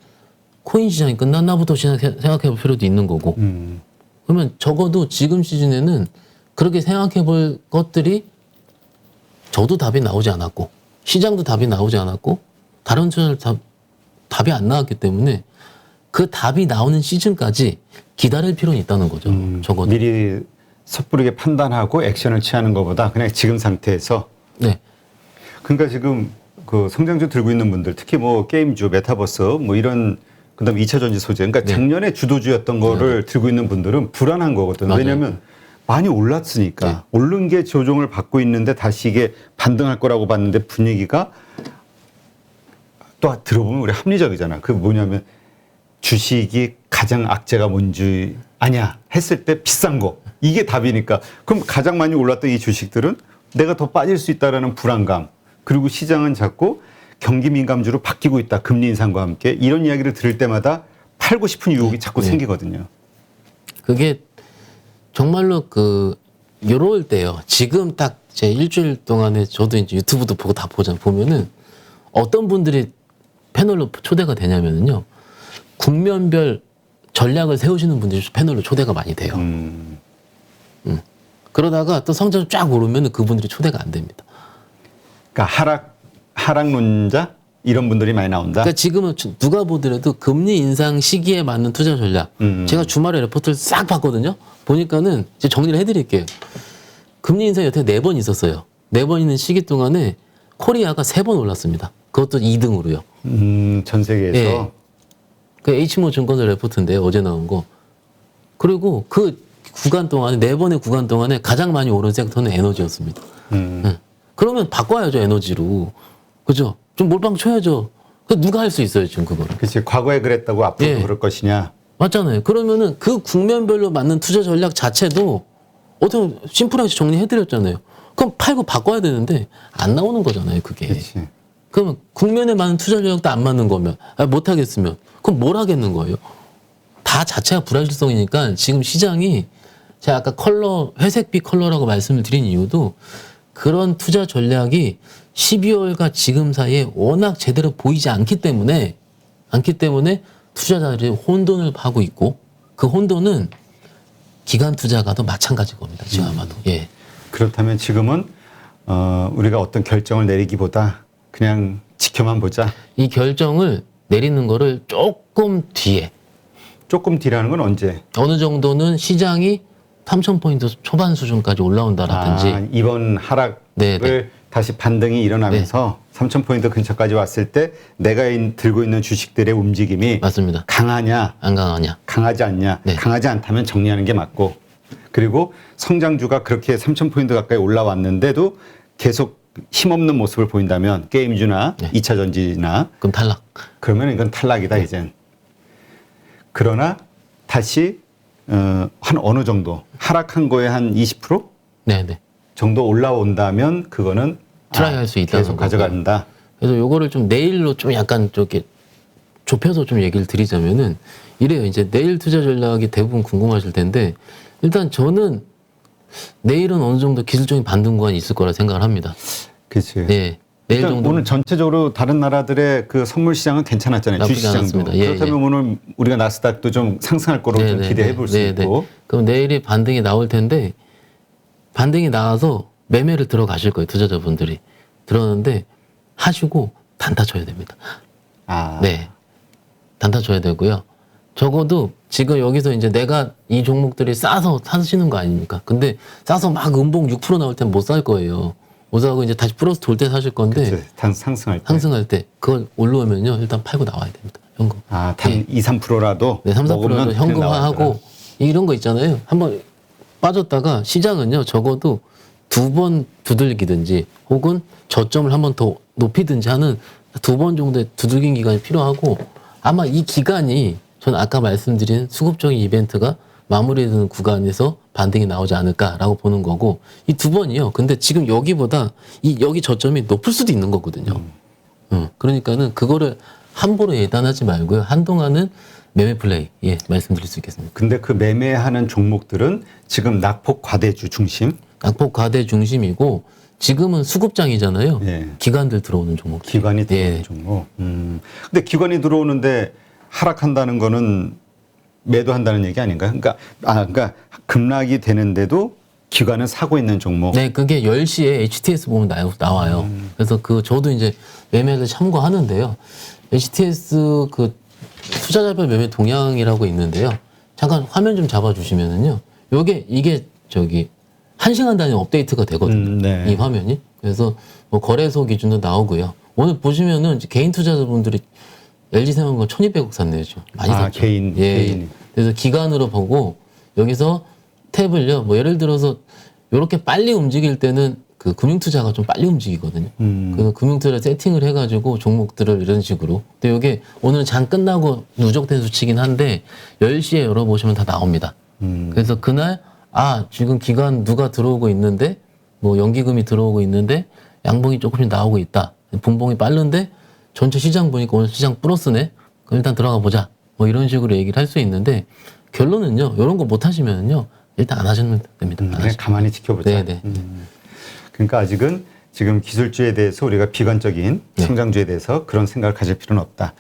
[SPEAKER 2] 코인 시장이 끝났나부터 생각해 볼 필요도 있는 거고 그러면 적어도 지금 시즌에는 그렇게 생각해 볼 것들이 저도 답이 나오지 않았고 시장도 답이 나오지 않았고 다른 투자를 답이 안 나왔기 때문에 그 답이 나오는 시즌까지 기다릴 필요는 있다는 거죠. 적어도.
[SPEAKER 1] 미리 섣부르게 판단하고 액션을 취하는 것보다 그냥 지금 상태에서.
[SPEAKER 2] 네.
[SPEAKER 1] 그러니까 지금 그 성장주 들고 있는 분들, 특히 뭐 게임주, 메타버스 뭐 이런, 그다음 2차 전지 소재, 그러니까
[SPEAKER 2] 네.
[SPEAKER 1] 작년에 주도주였던 거를 들고 있는 분들은 불안한 거거든.
[SPEAKER 2] 맞아요.
[SPEAKER 1] 왜냐하면 많이 올랐으니까.
[SPEAKER 2] 네.
[SPEAKER 1] 오른 게 조정을 받고 있는데 다시 이게 반등할 거라고 봤는데 분위기가 또 들어보면 우리 합리적이잖아. 그 뭐냐면 주식이 가장 악재가 뭔지 아냐 했을 때 비싼 거. 이게 답이니까. 그럼 가장 많이 올랐던 이 주식들은 내가 더 빠질 수 있다라는 불안감. 그리고 시장은 자꾸 경기 민감주로 바뀌고 있다. 금리 인상과 함께. 이런 이야기를 들을 때마다 팔고 싶은 유혹이 자꾸
[SPEAKER 2] 네.
[SPEAKER 1] 생기거든요.
[SPEAKER 2] 그게 정말로 요럴 때요. 지금 딱 제 일주일 동안에 저도 이제 유튜브도 보고 다 보면은 어떤 분들이 패널로 초대가 되냐면요. 국면별 전략을 세우시는 분들이 패널로 초대가 많이 돼요. 그러다가 또 성적이 쫙 오르면 그분들이 초대가 안 됩니다.
[SPEAKER 1] 그러니까 하락론자 이런 분들이 많이 나온다.
[SPEAKER 2] 그러니까 지금은 누가 보더라도 금리 인상 시기에 맞는 투자 전략. 제가 주말에 레포트를 싹 봤거든요. 보니까는 이제 정리를 해드릴게요. 금리 인상이 여태 4번 있었어요. 4번 있는 시기 동안에 코리아가 3번 올랐습니다. 그것도 2등으로요.
[SPEAKER 1] 전 세계에서.
[SPEAKER 2] 예. 그 H모 증권사 레포트인데요. 어제 나온 거. 그리고 그 구간 동안에 4번의 구간 동안에 가장 많이 오른 섹터는 에너지였습니다. 예. 그러면 바꿔야죠, 에너지로. 그죠? 좀 몰빵 쳐야죠. 누가 할 수 있어요, 지금 그거를.
[SPEAKER 1] 그렇지. 과거에 그랬다고 앞으로도
[SPEAKER 2] 예.
[SPEAKER 1] 그럴 것이냐.
[SPEAKER 2] 맞잖아요. 그러면은 그 국면별로 맞는 투자 전략 자체도 어떻게 심플하게 정리해드렸잖아요. 그럼 팔고 바꿔야 되는데 안 나오는 거잖아요, 그게.
[SPEAKER 1] 그렇지.
[SPEAKER 2] 그러면 국면에 맞는 투자 전략도 안 맞는 거면, 못 하겠으면, 그럼 뭘 하겠는 거예요? 다 자체가 불확실성이니까 지금 시장이 제가 아까 회색빛 컬러라고 말씀을 드린 이유도 그런 투자 전략이 12월과 지금 사이에 워낙 제대로 보이지 않기 때문에 투자자들이 혼돈을 하고 있고 그 혼돈은 기관 투자가도 마찬가지일 겁니다. 지금 아마도. 예.
[SPEAKER 1] 그렇다면 지금은 우리가 어떤 결정을 내리기보다 그냥 지켜만 보자.
[SPEAKER 2] 이 결정을 내리는 거를 조금 뒤에
[SPEAKER 1] 조금 뒤라는 건 언제?
[SPEAKER 2] 어느 정도는 시장이 3,000포인트 초반 수준까지 올라온다라든지
[SPEAKER 1] 이번 하락을
[SPEAKER 2] 네.
[SPEAKER 1] 다시 반등이 일어나면서 3,000포인트 근처까지 왔을 때 내가 들고 있는 주식들의 움직임이
[SPEAKER 2] 맞습니다.
[SPEAKER 1] 강하냐,
[SPEAKER 2] 안 강하냐.
[SPEAKER 1] 강하지 않냐.
[SPEAKER 2] 네.
[SPEAKER 1] 강하지 않다면 정리하는 게 맞고, 그리고 성장주가 그렇게 3,000포인트 가까이 올라왔는데도 계속 힘없는 모습을 보인다면 게임주나
[SPEAKER 2] 네.
[SPEAKER 1] 2차 전지나
[SPEAKER 2] 그럼 탈락.
[SPEAKER 1] 그러면 이건 탈락이다 이젠. 그러나 다시 한 어느 정도 하락한 거에 한 20%
[SPEAKER 2] 네네.
[SPEAKER 1] 정도 올라온다면 그거는
[SPEAKER 2] 트라이 할 수 있다는
[SPEAKER 1] 계속
[SPEAKER 2] 거고.
[SPEAKER 1] 가져간다.
[SPEAKER 2] 그래서 요거를 좀 내일로 좀 약간 저렇게 좁혀서 좀 얘기를 드리자면은 이래요. 이제 내일 투자 전략이 대부분 궁금하실 텐데 일단 저는 내일은 어느 정도 기술적인 반등 구간이 있을 거라 생각을 합니다.
[SPEAKER 1] 그렇지.
[SPEAKER 2] 네. 내일
[SPEAKER 1] 일단
[SPEAKER 2] 정도.
[SPEAKER 1] 오늘 전체적으로 다른 나라들의 그 선물 시장은 괜찮았잖아요.
[SPEAKER 2] 나쁘지
[SPEAKER 1] 주식시장도.
[SPEAKER 2] 않았습니다. 예,
[SPEAKER 1] 그렇다면 오늘 우리가 나스닥도 좀 상승할 거로 좀 기대해 볼 수 있고.
[SPEAKER 2] 그럼 내일이 반등이 나올 텐데 반등이 나와서 매매를 들어가실 거예요. 투자자분들이. 들어가는데 하시고 단타 쳐야 됩니다.
[SPEAKER 1] 아.
[SPEAKER 2] 네. 단타 쳐야 되고요. 적어도 지금 여기서 이제 내가 이 종목들이 싸서 사시는 거 아닙니까? 근데 싸서 막 음봉 6% 나올 땐 못 살 거예요. 못 사고 이제 다시 플러스 돌 때 사실 건데
[SPEAKER 1] 그치. 상승할 때.
[SPEAKER 2] 상승할 때 그걸 올라오면요. 일단 팔고 나와야 됩니다. 현금.
[SPEAKER 1] 단 2, 3%라도
[SPEAKER 2] 네, 3, 4%라도
[SPEAKER 1] 먹으면
[SPEAKER 2] 현금화하고 이런 거 있잖아요. 한번 빠졌다가 시장은요. 적어도 2번 두들기든지 혹은 저점을 한번 더 높이든지 하는 2번 정도의 두들긴 기간이 필요하고 아마 이 기간이 저는 아까 말씀드린 수급적인 이벤트가 마무리되는 구간에서 반등이 나오지 않을까라고 보는 거고 이 2번이요. 근데 지금 여기보다 여기 저점이 높을 수도 있는 거거든요. 그러니까는 그거를 함부로 예단하지 말고요. 한동안은 매매 플레이 말씀드릴 수 있겠습니다.
[SPEAKER 1] 근데 그 매매하는 종목들은 지금 낙폭 과대주 중심.
[SPEAKER 2] 낙폭 과대 중심이고 지금은 수급장이잖아요.
[SPEAKER 1] 예.
[SPEAKER 2] 기관들 들어오는 종목.
[SPEAKER 1] 기관이 들어오는 종목. 근데 기관이 들어오는데 하락한다는 거는 매도한다는 얘기 아닌가요? 그러니까 급락이 되는데도 기관은 사고 있는 종목.
[SPEAKER 2] 네, 그게 10시에 HTS 보면 나와요. 그래서 저도 이제 매매를 참고하는데요. HTS 그 투자자별 매매 동향이라고 있는데요. 잠깐 화면 좀 잡아주시면은요. 이게 1시간 단위 업데이트가 되거든요.
[SPEAKER 1] 네.
[SPEAKER 2] 이 화면이. 그래서 뭐 거래소 기준도 나오고요. 오늘 보시면은 개인 투자자분들이 LG생활건 1200억 샀네요. 좀 많이 샀죠.
[SPEAKER 1] 개인이.
[SPEAKER 2] 그래서 기간으로 보고 여기서 탭을요. 뭐 예를 들어서 이렇게 빨리 움직일 때는 그 금융투자가 좀 빨리 움직이거든요. 그래서 금융투자 세팅을 해가지고 종목들을 이런 식으로. 근데 이게 오늘 장 끝나고 누적된 수치긴 한데 10시에 열어보시면 다 나옵니다. 그래서 그날 지금 기간 누가 들어오고 있는데 뭐 연기금이 들어오고 있는데 양봉이 조금씩 나오고 있다. 분봉이 빠른데 전체 시장 보니까 오늘 시장 플러스네. 그럼 일단 들어가 보자. 뭐 이런 식으로 얘기를 할 수 있는데 결론은요. 이런 거 못 하시면은요. 일단 안 하시면 됩니다.
[SPEAKER 1] 그냥 가만히 지켜보자.
[SPEAKER 2] 네네.
[SPEAKER 1] 그러니까 아직은 지금 기술주에 대해서 우리가 비관적인
[SPEAKER 2] 네.
[SPEAKER 1] 성장주에 대해서 그런 생각을 가질 필요는 없다.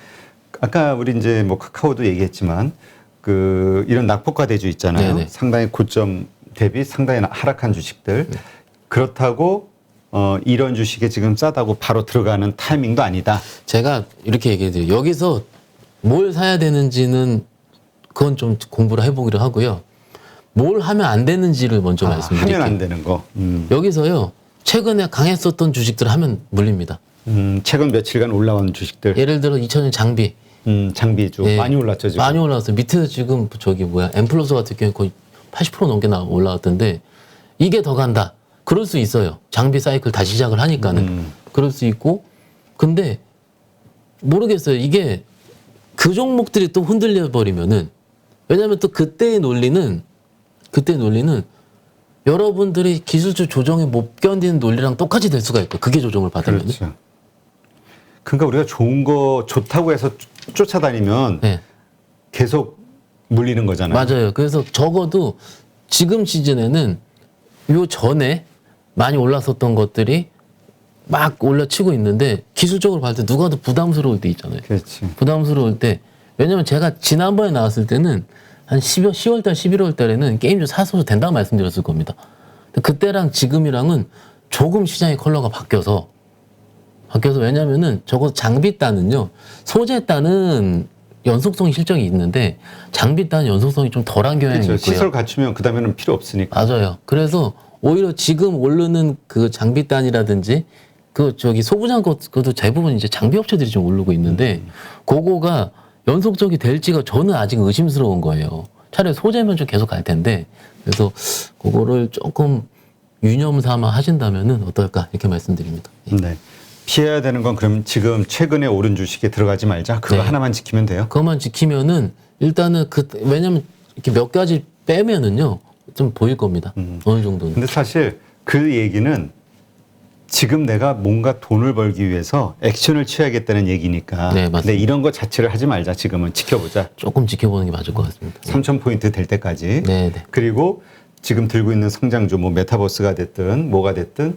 [SPEAKER 1] 아까 우리 이제 뭐 카카오도 얘기했지만 이런 낙폭과 대주 있잖아요.
[SPEAKER 2] 네네.
[SPEAKER 1] 상당히 고점 대비 상당히 하락한 주식들. 그렇다고 이런 주식에 지금 싸다고 바로 들어가는 타이밍도 아니다.
[SPEAKER 2] 제가 이렇게 얘기해드려요. 여기서 뭘 사야 되는지는 그건 좀 공부를 해보기로 하고요. 뭘 하면 안 되는지를 먼저 말씀드릴게요.
[SPEAKER 1] 하면 안 되는 거.
[SPEAKER 2] 여기서요. 최근에 강했었던 주식들 하면 물립니다.
[SPEAKER 1] 최근 며칠간 올라온 주식들.
[SPEAKER 2] 예를 들어 2000년 장비.
[SPEAKER 1] 장비주
[SPEAKER 2] 예,
[SPEAKER 1] 많이 올랐죠 지금.
[SPEAKER 2] 많이 올라왔어요. 밑에서 지금 엠플러스 같은 경우에 거의 80% 넘게 올라왔던데 이게 더 간다. 그럴 수 있어요. 장비 사이클 다시 시작을 하니까는. 그럴 수 있고. 근데 모르겠어요. 이게 그 종목들이 또 흔들려 버리면은 왜냐하면 또 그때의 논리는 여러분들이 기술주 조정에 못 견디는 논리랑 똑같이 될 수가 있고 그게 조정을 받으면.
[SPEAKER 1] 그렇죠. 그러니까 우리가 좋은 거 좋다고 해서 쫓아다니면
[SPEAKER 2] 네.
[SPEAKER 1] 계속 물리는 거잖아요.
[SPEAKER 2] 맞아요. 그래서 적어도 지금 시즌에는 요 전에 많이 올랐었던 것들이 막 올라치고 있는데 기술적으로 봤을 때 누가 더 부담스러울 때 있잖아요.
[SPEAKER 1] 그렇지.
[SPEAKER 2] 부담스러울 때 왜냐면 제가 지난번에 나왔을 때는 한 10월달, 11월달에는 게임주 사서도 된다고 말씀드렸을 겁니다. 근데 그때랑 지금이랑은 조금 시장의 컬러가 바뀌어서 왜냐면은 저거 장비단은요 소재단은 연속성이 실적이 있는데 장비단은 연속성이 좀 덜한 경향이
[SPEAKER 1] 그렇죠.
[SPEAKER 2] 있고요.
[SPEAKER 1] 시설 갖추면 그 다음에는 필요 없으니까.
[SPEAKER 2] 맞아요. 그래서 오히려 지금 오르는 그 장비단이라든지 소부장 것도 대부분 이제 장비 업체들이 좀 오르고 있는데 그거가 연속적이 될지가 저는 아직 의심스러운 거예요. 차라리 소재면 좀 계속 갈 텐데 그래서 그거를 조금 유념 삼아 하신다면은 어떨까 이렇게 말씀드립니다.
[SPEAKER 1] 네. 피해야 되는 건 그럼 지금 최근에 오른 주식에 들어가지 말자. 그거
[SPEAKER 2] 네.
[SPEAKER 1] 하나만 지키면 돼요.
[SPEAKER 2] 그것만 지키면은 일단은 왜냐면 이렇게 몇 가지 빼면은요 좀 보일 겁니다. 어느 정도는.
[SPEAKER 1] 근데 사실 그 얘기는 지금 내가 뭔가 돈을 벌기 위해서 액션을 취하겠다는 얘기니까.
[SPEAKER 2] 네, 맞습니다.
[SPEAKER 1] 근데 이런 거 자체를 하지 말자. 지금은 지켜보자.
[SPEAKER 2] 조금 지켜보는 게 맞을 것 같습니다.
[SPEAKER 1] 3,000포인트 될 때까지.
[SPEAKER 2] 네, 네.
[SPEAKER 1] 그리고 지금 들고 있는 성장주, 뭐 메타버스가 됐든 뭐가 됐든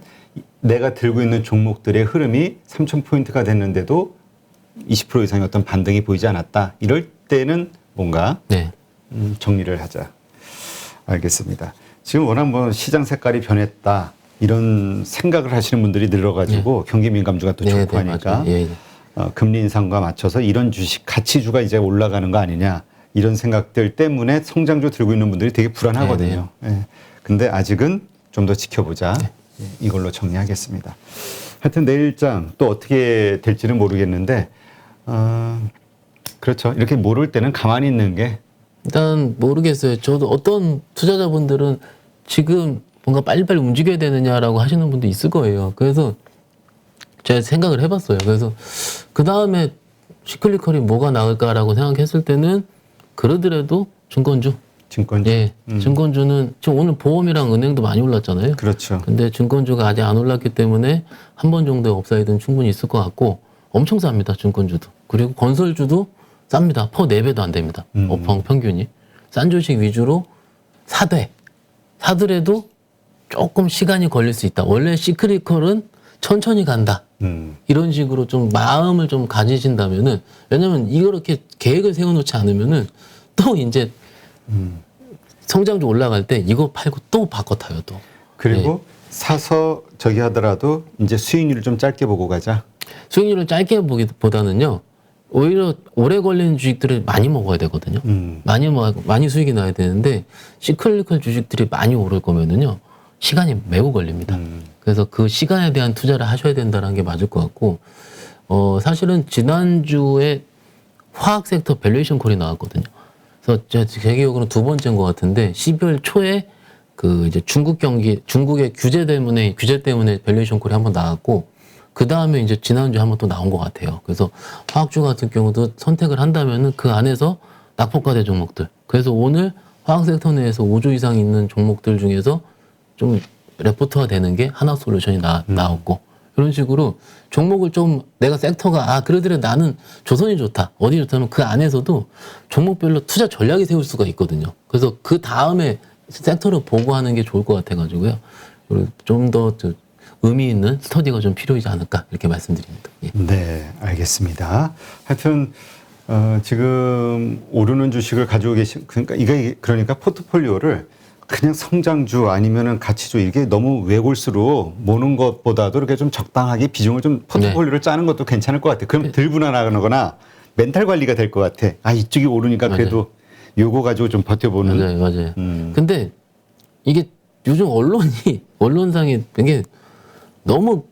[SPEAKER 1] 내가 들고 있는 종목들의 흐름이 3,000포인트가 됐는데도 20% 이상의 어떤 반등이 보이지 않았다. 이럴 때는 뭔가
[SPEAKER 2] 네.
[SPEAKER 1] 정리를 하자. 알겠습니다. 지금 워낙 뭐 시장 색깔이 변했다. 이런 생각을 하시는 분들이 늘어가지고 경기 민감주가 또
[SPEAKER 2] 네,
[SPEAKER 1] 좋고
[SPEAKER 2] 네,
[SPEAKER 1] 하니까
[SPEAKER 2] 맞아요. 예, 예.
[SPEAKER 1] 금리 인상과 맞춰서 이런 주식 가치주가 이제 올라가는 거 아니냐 이런 생각들 때문에 성장주 들고 있는 분들이 되게 불안하거든요. 예. 근데 아직은 좀 더 지켜보자. 예, 이걸로 정리하겠습니다. 하여튼 내일장 또 어떻게 될지는 모르겠는데 그렇죠. 이렇게 모를 때는 가만히 있는 게
[SPEAKER 2] 일단 모르겠어요. 저도 어떤 투자자분들은 지금 뭔가 빨리빨리 움직여야 되느냐라고 하시는 분도 있을 거예요. 그래서 제가 생각을 해봤어요. 그래서 그 다음에 시클리컬이 뭐가 나을까라고 생각했을 때는 그러더라도 증권주. 예, 증권주는 지금 오늘 보험이랑 은행도 많이 올랐잖아요.
[SPEAKER 1] 그렇죠.
[SPEAKER 2] 근데 증권주가 아직 안 올랐기 때문에 한 번 정도의 업사이드는 충분히 있을 것 같고 엄청 쌉니다. 증권주도. 그리고 건설주도 쌉니다. 퍼 4배도 안 됩니다. 업황 평균이. 싼 주식 위주로 사더라도 조금 시간이 걸릴 수 있다. 원래 시크리컬은 천천히 간다. 이런 식으로 좀 마음을 좀 가지신다면은 왜냐면 이렇게 계획을 세워놓지 않으면은 또 이제 성장주 올라갈 때 이거 팔고 또 바꿔 타요 또.
[SPEAKER 1] 그리고 사서 저기 하더라도 이제 수익률을 좀 짧게 보고 가자.
[SPEAKER 2] 수익률을 짧게 보기보다는요. 오히려 오래 걸리는 주식들을 많이 먹어야 되거든요. 많이 수익이 나야 되는데 시클리컬 주식들이 많이 오를 거면은요. 시간이 매우 걸립니다. 그래서 그 시간에 대한 투자를 하셔야 된다는 게 맞을 것 같고 사실은 지난주에 화학 섹터 밸류에이션 콜이 나왔거든요. 그래서 제 기억으로는 두 번째인 것 같은데 12월 초에 그 이제 중국의 규제 때문에 밸류에이션 콜이 한번 나왔고 그 다음에 이제 지난주에 한번 또 나온 것 같아요. 그래서 화학주 같은 경우도 선택을 한다면은 그 안에서 낙폭과대 종목들. 그래서 오늘 화학 섹터 내에서 5조 이상 있는 종목들 중에서 좀 레포트화 되는 게 하나솔루션이 나왔고 이런 식으로 종목을 좀 내가 섹터가 그래도 나는 조선이 좋다 어디 좋다면 그 안에서도 종목별로 투자 전략이 세울 수가 있거든요. 그래서 그 다음에 섹터를 보고 하는 게 좋을 것 같아가지고요. 좀 더 의미 있는 스터디가 좀 필요하지 않을까 이렇게 말씀드립니다. 예.
[SPEAKER 1] 네, 알겠습니다. 하여튼 지금 오르는 주식을 가지고 그러니까 포트폴리오를 그냥 성장주 아니면은 가치주 이게 너무 외골수로 모는 것보다도 이렇게 좀 적당하게 비중을 좀 포트폴리오를 짜는 것도 괜찮을 것 같아. 그럼 덜 불안하거나 멘탈 관리가 될 것 같아. 이쪽이 오르니까 그래도 요거 가지고 좀 버텨보는.
[SPEAKER 2] 맞아요. 근데 이게 요즘 언론상에 이게 너무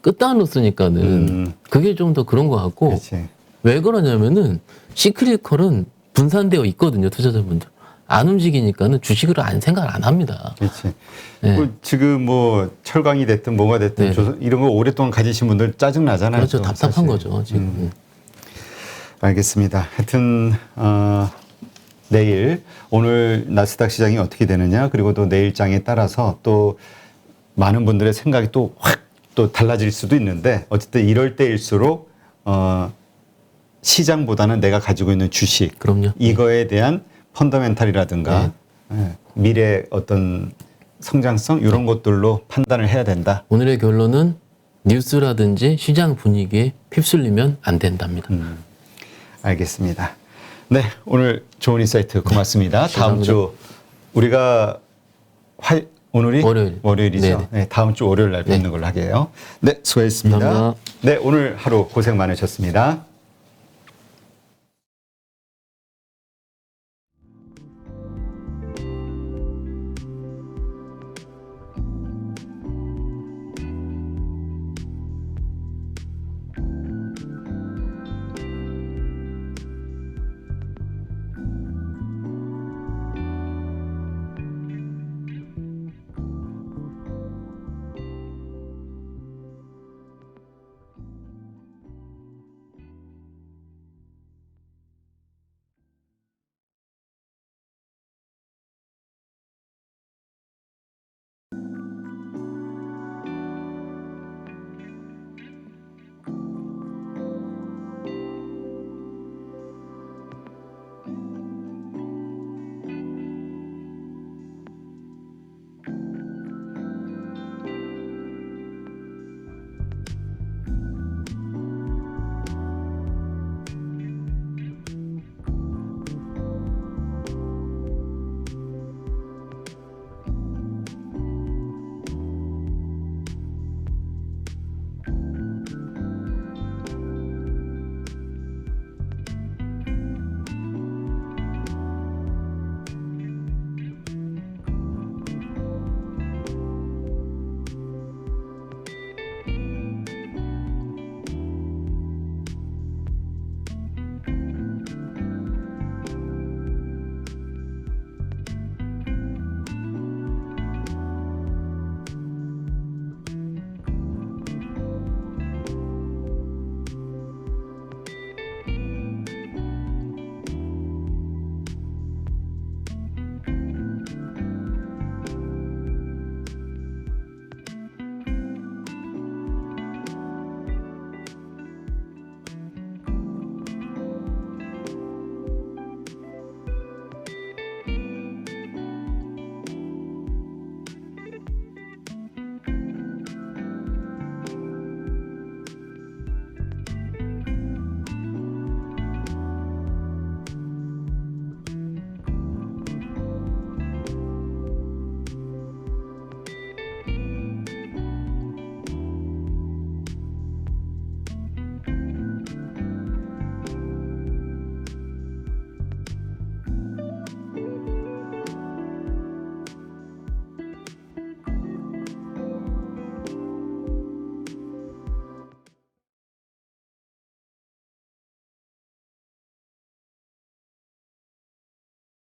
[SPEAKER 2] 끝단으로 쓰니까는 그게 좀 더 그런 것 같고.
[SPEAKER 1] 그렇지.
[SPEAKER 2] 왜 그러냐면은 시크릿컬은 분산되어 있거든요. 투자자분들. 안 움직이니까는 주식을 생각을 안 합니다.
[SPEAKER 1] 그렇지.
[SPEAKER 2] 네.
[SPEAKER 1] 뭐 지금 뭐 철강이 됐든 뭐가 됐든
[SPEAKER 2] 네.
[SPEAKER 1] 이런 거 오랫동안 가지신 분들 짜증 나잖아요.
[SPEAKER 2] 그렇죠. 답답한
[SPEAKER 1] 사실.
[SPEAKER 2] 거죠. 지금.
[SPEAKER 1] 알겠습니다. 하여튼 내일 오늘 나스닥 시장이 어떻게 되느냐 그리고 또 내일장에 따라서 또 많은 분들의 생각이 또 확 또 달라질 수도 있는데 어쨌든 이럴 때일수록 시장보다는 내가 가지고 있는 주식
[SPEAKER 2] 그럼요.
[SPEAKER 1] 이거에 대한 펀더멘탈이라든가 미래 어떤 성장성 이런 것들로 판단을 해야 된다.
[SPEAKER 2] 오늘의 결론은 뉴스라든지 시장 분위기에 휩쓸리면 안 된답니다.
[SPEAKER 1] 알겠습니다. 네, 오늘 좋은 인사이트 고맙습니다. 다음 주 우리가 오늘이 월요일이죠.
[SPEAKER 2] 네네.
[SPEAKER 1] 네, 다음 주 월요일 날 뵙는 걸로 하게요. 네, 수고했습니다.
[SPEAKER 2] 감사합니다.
[SPEAKER 1] 네, 오늘 하루 고생 많으셨습니다.